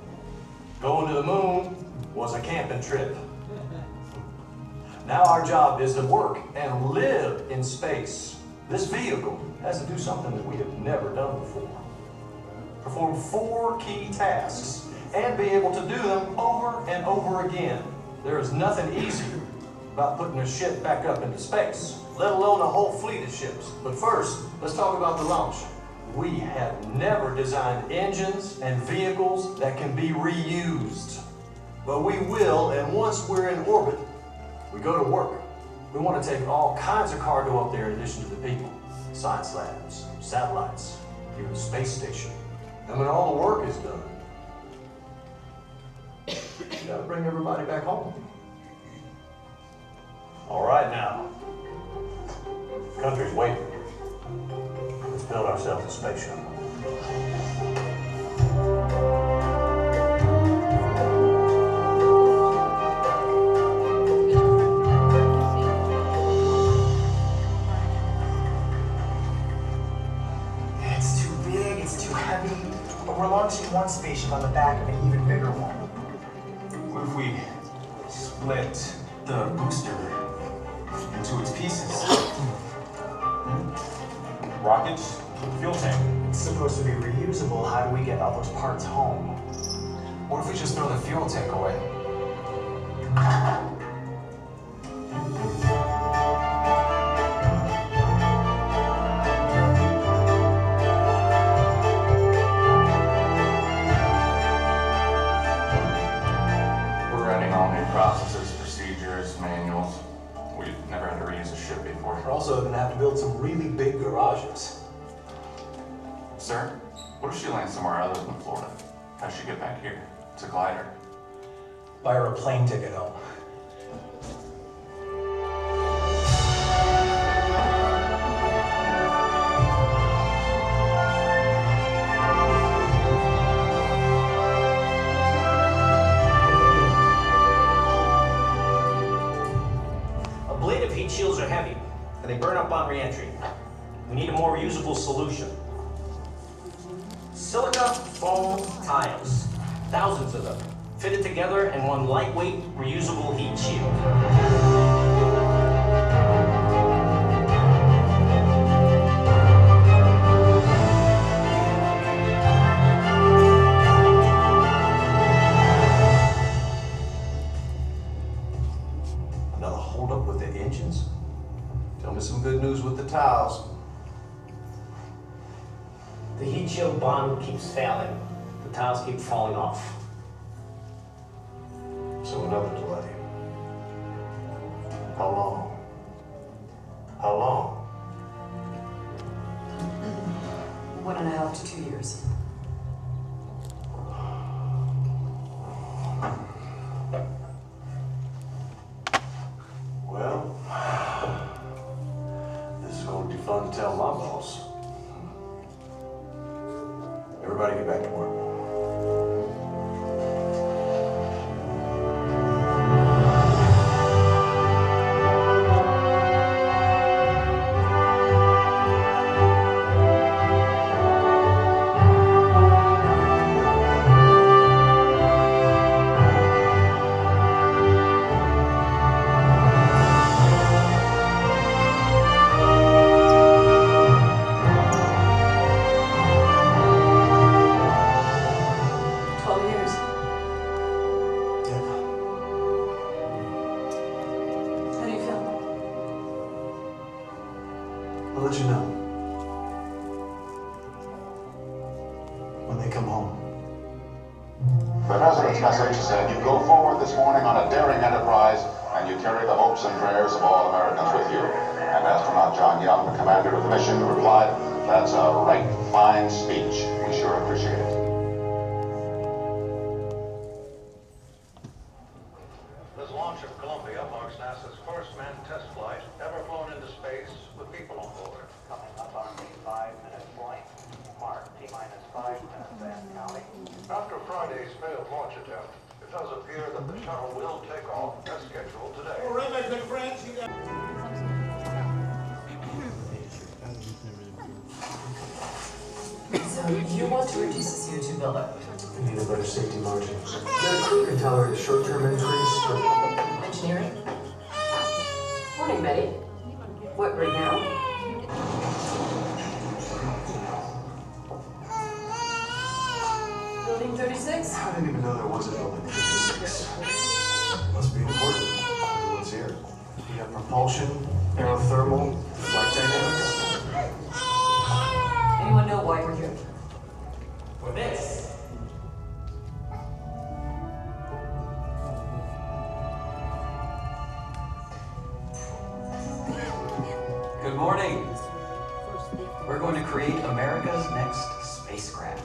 Speaker 14: Going to the moon was a camping trip. Now our job is to work and live in space. This vehicle has to do something that we have never done before. Perform 4 key tasks and be able to do them over and over again. There is nothing easy about putting a ship back up into space, let alone a whole fleet of ships. But first, let's talk about the launch. We have never designed engines and vehicles that can be reused. But we will, and once we're in orbit, we go to work. We want to take all kinds of cargo up there in addition to the people. Science labs, satellites, even the space station. And when all the work is done, you gotta bring everybody back home. All right now, country's waiting. Let's build ourselves a space shuttle.
Speaker 16: It's too big, it's too heavy, but we're launching one spaceship on the back of an even bigger one.
Speaker 14: What if we split the booster into its pieces? Rockets, fuel tank.
Speaker 16: It's supposed to be reusable. How do we get all those parts home?
Speaker 14: What if we just throw the fuel tank away?
Speaker 17: We're running all new processes, procedures, manuals. We've never had to reuse a ship before.
Speaker 14: We're also going to have to build some really big garages.
Speaker 17: Sir, what if she lands somewhere other than Florida? How'd she get back here? It's a glider.
Speaker 16: Buy her a plane ticket home.
Speaker 15: Ablative heat shields are heavy, and they burn up on re-entry. We need a more reusable solution. Silica foam tiles, thousands of them, fitted together in one lightweight, reusable heat shield.
Speaker 14: Another holdup with the engines? Tell me some good news with the tiles.
Speaker 15: The heat shield bond keeps failing. The tiles keep falling off.
Speaker 14: So another delay. How long? How long?
Speaker 13: 1.5 to 2 years.
Speaker 14: Well, this is going to be fun to tell my boss. Everybody get back to work.
Speaker 16: let you know when they come home.
Speaker 18: The President's message said you go forward this morning on a daring enterprise and you carry the hopes and prayers of all Americans with you. And astronaut John Young, the commander of the mission, replied, "That's a right fine speech. We sure appreciate it."
Speaker 14: This launch of Columbia marks NASA's first manned test flight ever flown into space with people on board.
Speaker 15: Coming up on the 5-minute flight. Mark, T-minus 5 minutes and counting.
Speaker 14: After Friday's failed launch attempt, it does appear that the shuttle will take off as scheduled today.
Speaker 13: So you want to reduce the CO2 buildup?
Speaker 16: We need a better safety margin. The crew can tolerate a short-term increase, but
Speaker 13: Engineering? Morning, Betty. What, right now? Building 36?
Speaker 16: I didn't even know there was a building 36. Must be important. Everyone's here. We have propulsion, aerothermal, flight dynamics.
Speaker 13: Anyone know why we're here?
Speaker 15: For this. Good morning. We're going to create America's next spacecraft.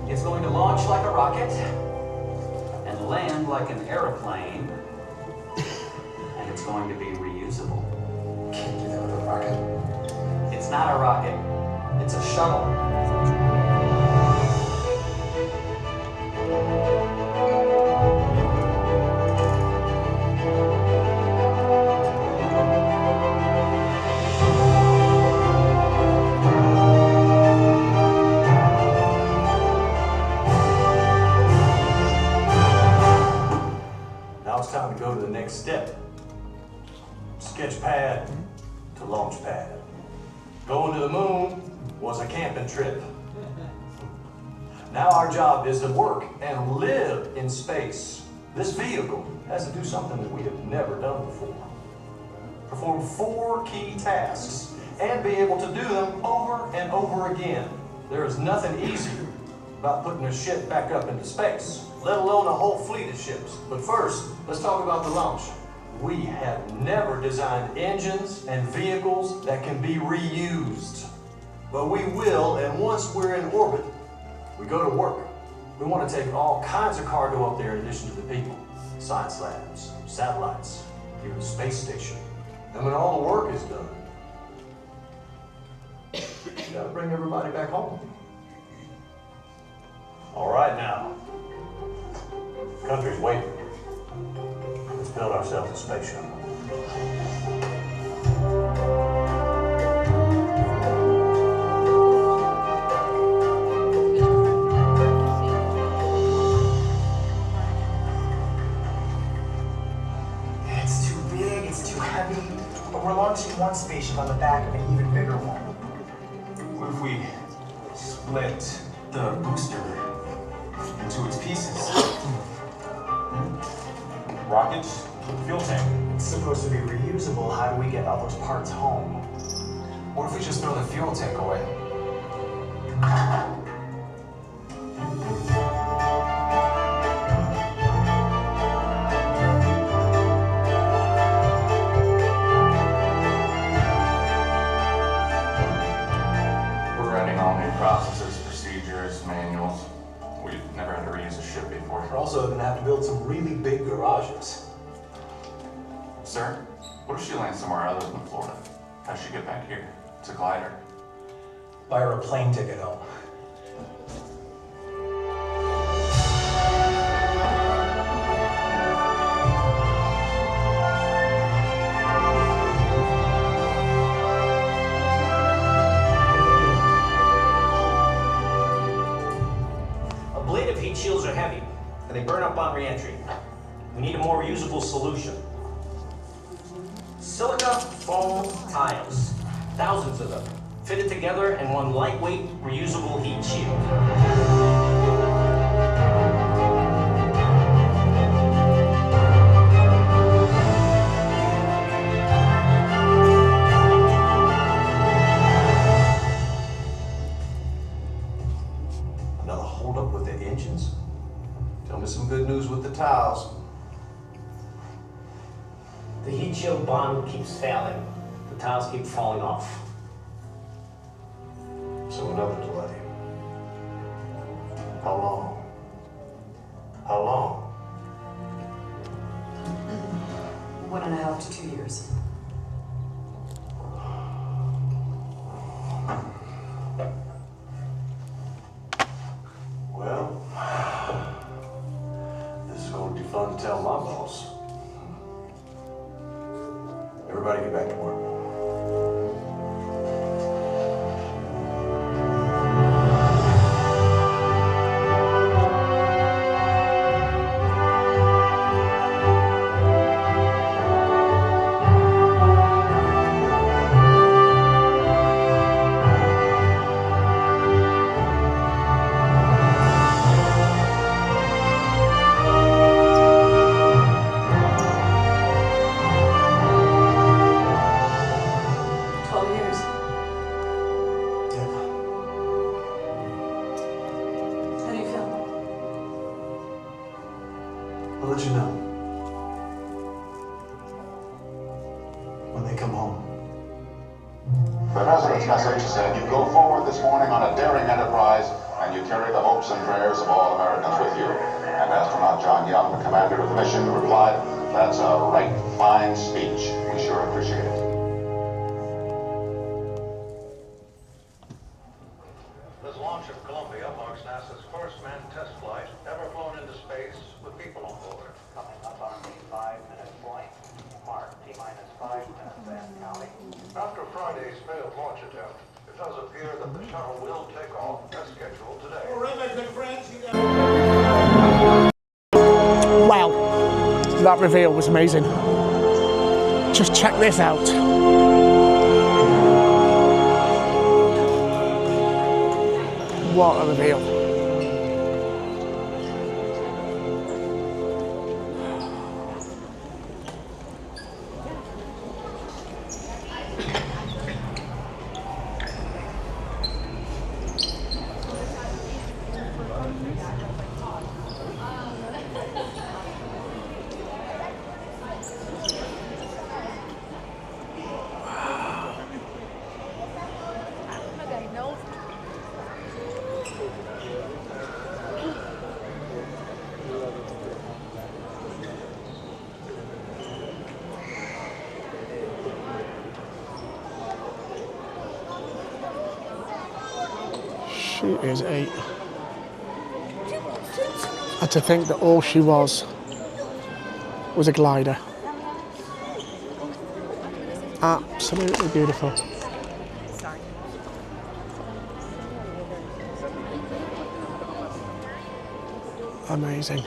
Speaker 15: It's going to launch like a rocket and land like an airplane, and it's going to be reusable.
Speaker 16: Can't do that with a rocket.
Speaker 15: It's not a rocket, it's a shuttle.
Speaker 14: Now it's time to go to the next step. Sketch pad to launch pad. Going to the moon was a camping trip. Now our job is to work and live in space. This vehicle has to do something that we have never done before. Perform 4 key tasks and be able to do them over and over again. There is nothing easy about putting a ship back up into space, let alone a whole fleet of ships. But first, let's talk about the launch. We have never designed engines and vehicles that can be reused. But we will, and once we're in orbit, we go to work. We want to take all kinds of cargo up there in addition to the people. Science labs, satellites, even a space station. And when all the work is done, you gotta bring everybody back home. All right now, country's waiting. Let's build ourselves a space shuttle.
Speaker 16: It's too big, it's too heavy, but we're launching one spaceship on the back of an even bigger one.
Speaker 19: What if we split the booster into its pieces? Rocket, fuel tank.
Speaker 16: It's supposed to be reusable. How do we get all those parts home?
Speaker 19: What if we just throw the fuel tank away?
Speaker 17: We're writing all new processes, procedures, manuals. We've never had to reuse a ship before.
Speaker 14: We're also gonna have to build some really big garages.
Speaker 17: Sir, what if she lands somewhere other than Florida? How'd she get back here? It's a glider.
Speaker 16: Buy her a plane ticket home.
Speaker 15: Ablative heat shields are heavy, and they burn up on re-entry. We need a more reusable solution. Silica foam tiles, thousands of them, fitted together in one lightweight, reusable heat shield.
Speaker 14: to some good news with the tiles.
Speaker 20: The heat shield bond keeps failing. The tiles keep falling off.
Speaker 14: So another delay. How long? How long?
Speaker 13: 1.5 to 2 years.
Speaker 14: Well, this is going to be fun to tell my boss. Everybody get back to work. I'll let you know when they come home.
Speaker 18: The President's message said you go forward this morning on a daring enterprise and you carry the hopes and prayers of all Americans with you. And astronaut John Young, the commander of the mission, replied, "That's a right fine speech. We sure appreciate it."
Speaker 14: This launch of Columbia marks NASA's first manned test flight ever flown into space with people on board.
Speaker 20: Coming up on the 5-minute point. Mark, T-minus 5 minutes and counting.
Speaker 14: After Friday's failed launch attempt, it does appear that the shuttle will take off as scheduled today.
Speaker 2: Wow, that reveal was amazing. Just check this out. What a reveal. She is a... And to think that all she was a glider. Absolutely beautiful. Amazing.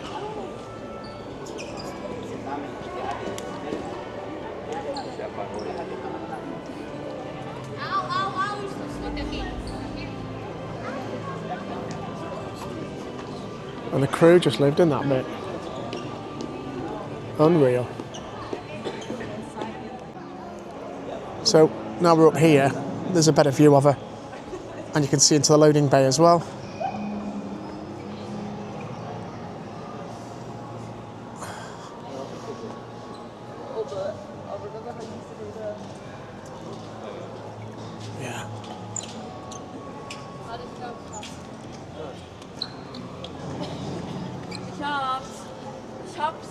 Speaker 2: And the crew just lived in that bit. Unreal. So now we're up here, there's a better view of her. And you can see into the loading bay as well. Yeah.
Speaker 12: Chops.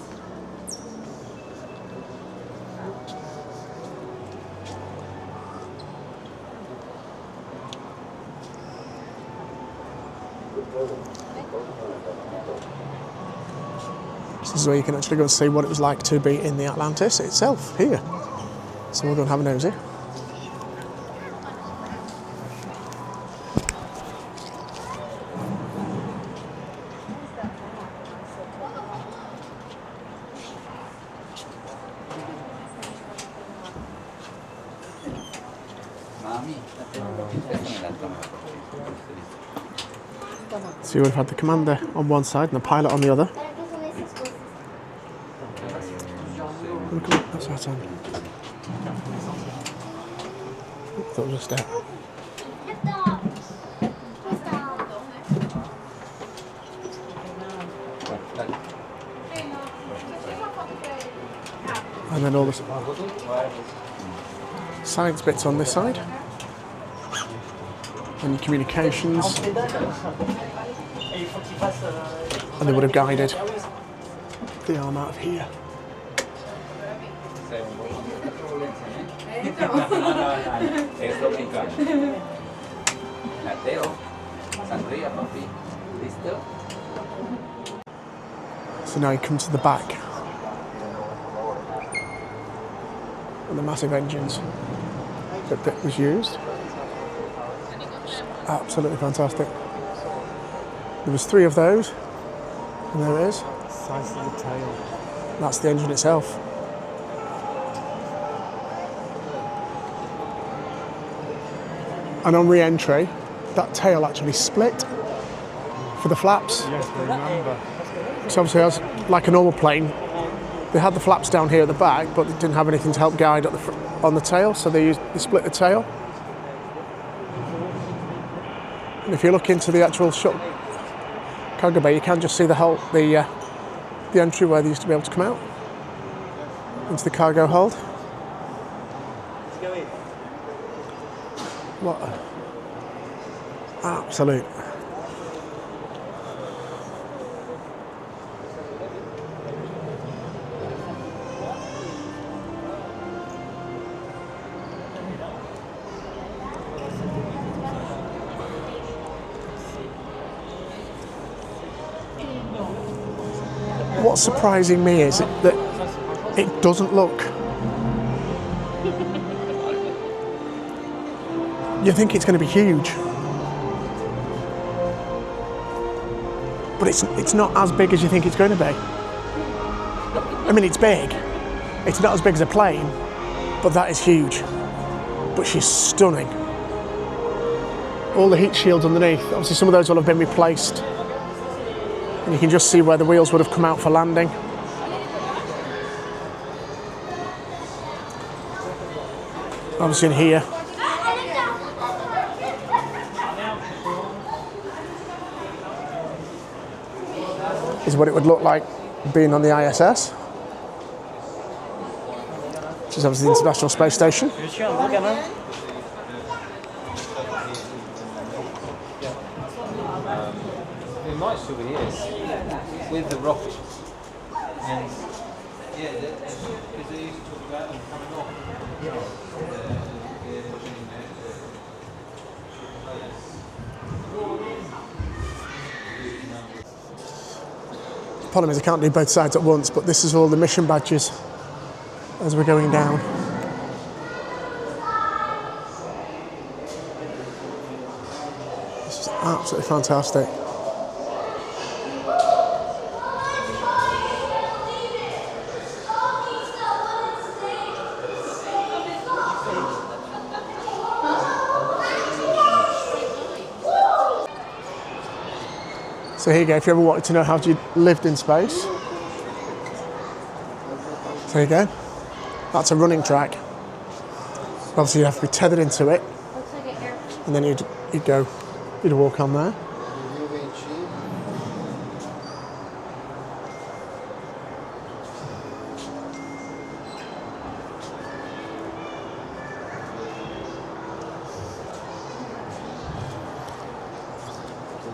Speaker 2: This is where you can actually go and see what it was like to be in the Atlantis itself, here. So we'll go and have a nosy. So you would have had the commander on one side and the pilot on the other. What's that on? That was a step. And then all the science bits on this side. And your communications. And they would have guided the arm out of here. So now you come to the back. And the massive engines that was used. Absolutely fantastic. There was 3 of those, and there it is.
Speaker 7: Size of the tail.
Speaker 2: That's the engine itself. And on re-entry, that tail actually split for the flaps.
Speaker 7: Yes, I remember.
Speaker 2: So obviously, as like a normal plane, they had the flaps down here at the back, but they didn't have anything to help guide at the on the tail, so they split the tail. And if you look into the actual shuttle cargo bay, you can just see the entry where they used to be able to come out into the cargo hold. What an absolute what's surprising me is that it doesn't look. You think it's going to be huge, but it's not as big as you think it's going to be. I mean, it's big. It's not as big as a plane, but that is huge. But she's stunning. All the heat shields underneath, obviously some of those will have been replaced. And you can just see where the wheels would have come out for landing. Obviously in here, is what it would look like being on the ISS, which is obviously the International Space Station.
Speaker 21: Nice souvenirs with the rocket. And yeah, because they used to talk about them coming off.
Speaker 2: The problem is I can't do both sides at once, but this is all the mission badges as we're going down. This is absolutely fantastic. So here you go, if you ever wanted to know how you lived in space. So there you go. That's a running track. Obviously you have to be tethered into it. And then you'd walk on there.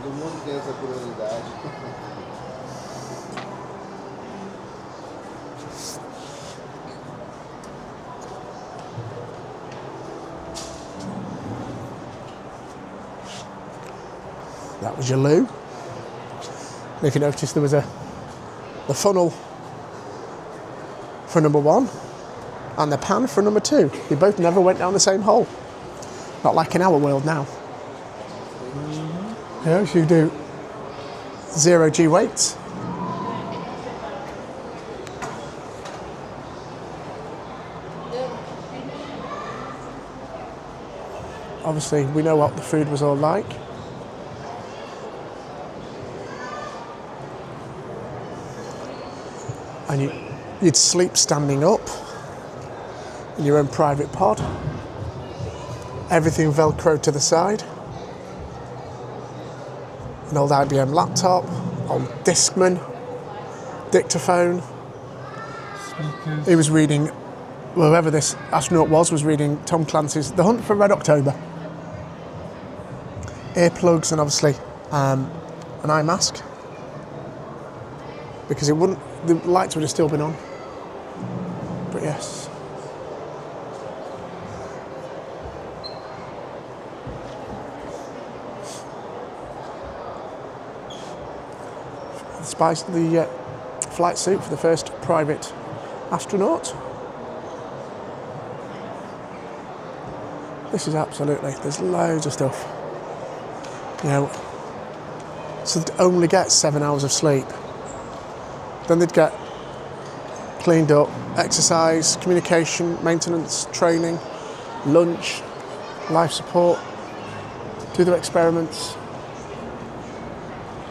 Speaker 11: Todo mundo tem essa curiosidade.
Speaker 2: That was your loo. And if you notice, there was the funnel for number 1 and the pan for number 2. They both never went down the same hole. Not like in our world now. Yeah, so you do 0 G weights. Obviously, we know what the food was all like. And you'd sleep standing up in your own private pod. Everything velcroed to the side. An old IBM laptop, old Discman, dictaphone. He was reading, whoever this astronaut was reading Tom Clancy's The Hunt for Red October. Earplugs and obviously an eye mask, because the lights would have still been on. But yes. The flight suit for the first private astronaut. This is absolutely, there's loads of stuff. You know, so they'd only get 7 hours of sleep. Then they'd get cleaned up, exercise, communication, maintenance, training, lunch, life support, do their experiments.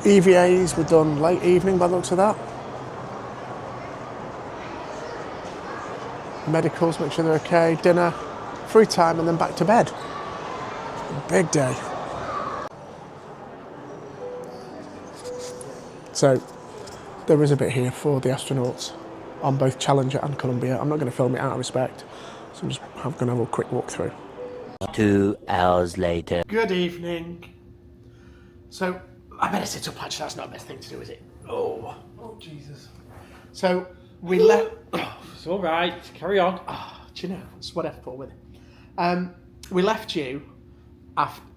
Speaker 2: EVAs were done late evening by the looks of that. Medicals, make sure they're okay, dinner, free time, and then back to bed. Big day. So there is a bit here for the astronauts on both Challenger and Columbia. I'm not going to film it out of respect, so I'm just going to have a quick walk through.
Speaker 5: 2 hours later.
Speaker 2: Good evening. So I better sit up, actually. That's not the best thing to do, is it? Oh Jesus. So we left.
Speaker 7: It's all right. Carry on.
Speaker 2: Do you know? It's whatever. Put with it. We left you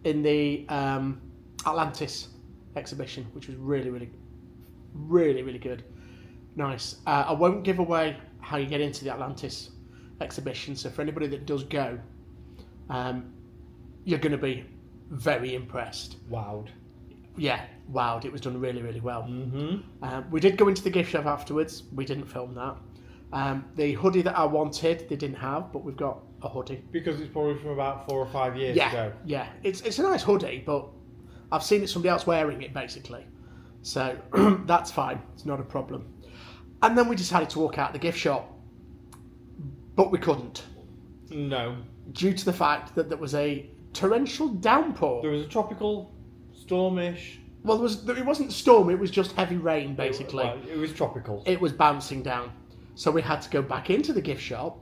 Speaker 2: in the Atlantis exhibition, which was really, really, really, really good. Nice. I won't give away how you get into the Atlantis exhibition. So for anybody that does go, you're going to be very impressed.
Speaker 7: Wowed.
Speaker 2: Yeah, wowed. It was done really, really well.
Speaker 7: Mm-hmm.
Speaker 2: We did go into the gift shop afterwards. We didn't film that. The hoodie that I wanted, they didn't have, but we've got a hoodie.
Speaker 7: Because it's probably from about 4 or 5 years ago.
Speaker 2: Yeah, it's a nice hoodie, but I've seen somebody else wearing it, basically. So that's fine. It's not a problem. And then we decided to walk out the gift shop, but we couldn't.
Speaker 7: No.
Speaker 2: Due to the fact that there was a torrential downpour.
Speaker 7: There was a tropical, stormish.
Speaker 2: Well, it wasn't storm, it was just heavy rain, basically.
Speaker 7: It was tropical.
Speaker 2: It was bouncing down. So we had to go back into the gift shop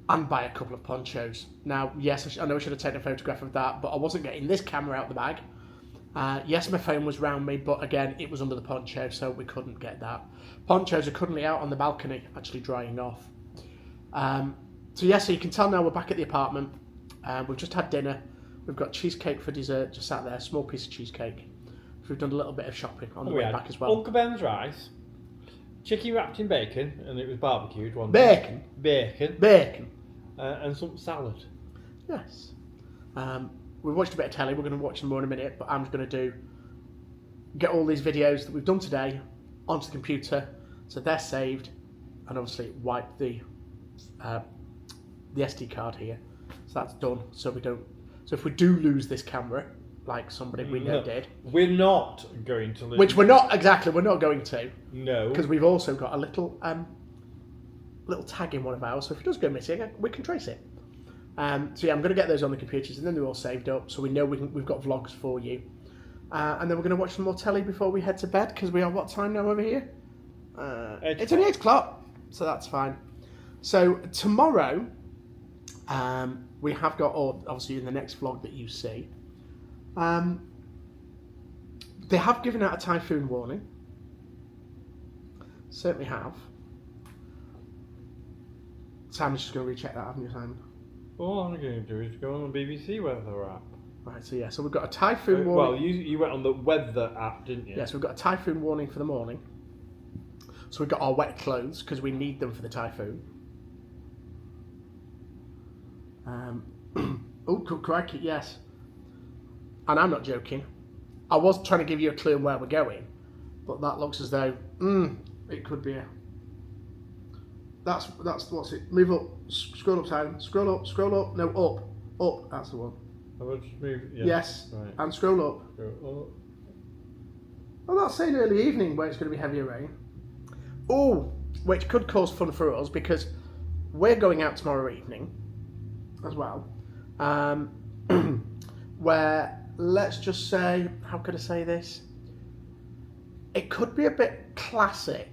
Speaker 2: and buy a couple of ponchos. Now, yes, I know I should have taken a photograph of that, but I wasn't getting this camera out the bag. Yes, my phone was round me, but again, it was under the poncho, so we couldn't get that. Ponchos are currently out on the balcony, actually drying off. So you can tell now we're back at the apartment. We've just had dinner. We've got cheesecake for dessert, just sat there, small piece of cheesecake. We've done a little bit of shopping on the way back as well.
Speaker 7: Uncle Ben's rice, chicken wrapped in bacon, and it was barbecued.
Speaker 2: Bacon?
Speaker 7: Bacon. And some salad.
Speaker 2: Yes. We watched a bit of telly. We're going to watch them more in a minute, but I'm just going to get all these videos that we've done today onto the computer, so they're saved, and obviously wipe the SD card here. So that's done. So if we do lose this camera, like somebody we know did,
Speaker 7: we're not going to lose.
Speaker 2: Which we're not going to.
Speaker 7: No.
Speaker 2: Because we've also got a little tag in one of ours, so if it does go missing, we can trace it. I'm going to get those on the computers, and then they're all saved up, so we know we've got vlogs for you. And then we're going to watch some more telly before we head to bed, because we are what time now over here? It's only 8 o'clock, so that's fine. So tomorrow, we have got, obviously in the next vlog that you see, they have given out a typhoon warning. Certainly have. Simon's just going to recheck that, haven't you, Simon?
Speaker 7: All I'm going to do is go on the BBC weather app.
Speaker 2: Right, so we've got a typhoon warning.
Speaker 7: Well, you went on the weather app, didn't you?
Speaker 2: Yes, we've got a typhoon warning for the morning. So we've got our wet clothes, because we need them for the typhoon. Oh, crikey, yes. And I'm not joking. I was trying to give you a clue on where we're going, but that looks as though, it could be a... That's what's it. Move up, scroll up, Simon. Scroll up, no, up, that's the one.
Speaker 7: I'll just move,
Speaker 2: yes.
Speaker 7: Right.
Speaker 2: And scroll up. Well, that's saying early evening where it's going to be heavier rain. Oh, which could cause fun for us, because we're going out tomorrow evening as well. Where, let's just say, how could I say this? It could be a bit classic,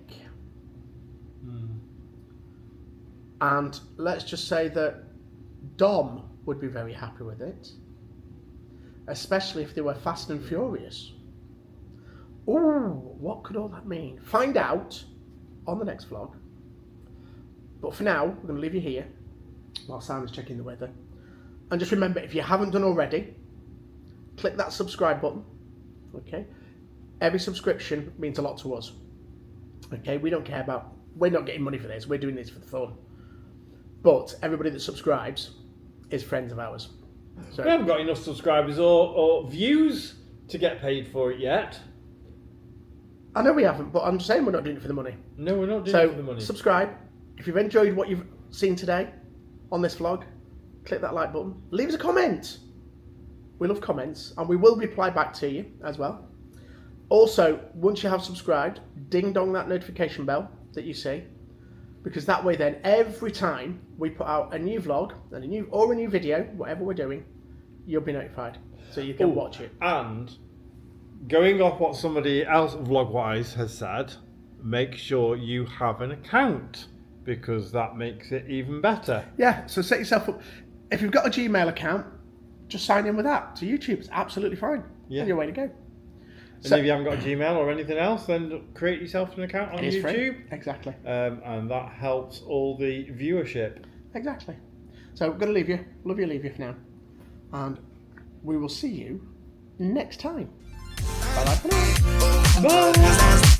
Speaker 2: And let's just say that Dom would be very happy with it, especially if they were Fast and Furious. Ooh, what could all that mean? Find out on the next vlog. But for now, we're going to leave you here while Simon's checking the weather. And just remember, if you haven't done already, click that subscribe button. Okay? Every subscription means a lot to us. Okay? We don't care about... We're not getting money for this. We're doing this for the fun. But everybody that subscribes is friends of ours. So,
Speaker 7: we haven't got enough subscribers or views to get paid for it yet.
Speaker 2: I know we haven't, but I'm saying we're not doing it for the money.
Speaker 7: No, we're not doing it for the money.
Speaker 2: Subscribe. If you've enjoyed what you've seen today on this vlog, click that like button. Leave us a comment. We love comments, and we will reply back to you as well. Also, once you have subscribed, ding dong that notification bell that you see, because that way then every time we put out a new vlog and a new video, whatever we're doing, you'll be notified, so you can watch it.
Speaker 7: And going off what somebody else vlog-wise has said, make sure you have an account, because that makes it even better.
Speaker 2: Yeah, so set yourself up. If you've got a Gmail account, just sign in with that to YouTube. It's absolutely fine.
Speaker 7: Yeah.
Speaker 2: Your way to go.
Speaker 7: And if you haven't got a Gmail or anything else, then create yourself an account on YouTube.
Speaker 2: Free. Exactly.
Speaker 7: And that helps all the viewership.
Speaker 2: Exactly. So we're going to leave you. Love you, leave you for now. And we will see you next time. Bye-bye for now.
Speaker 7: Bye.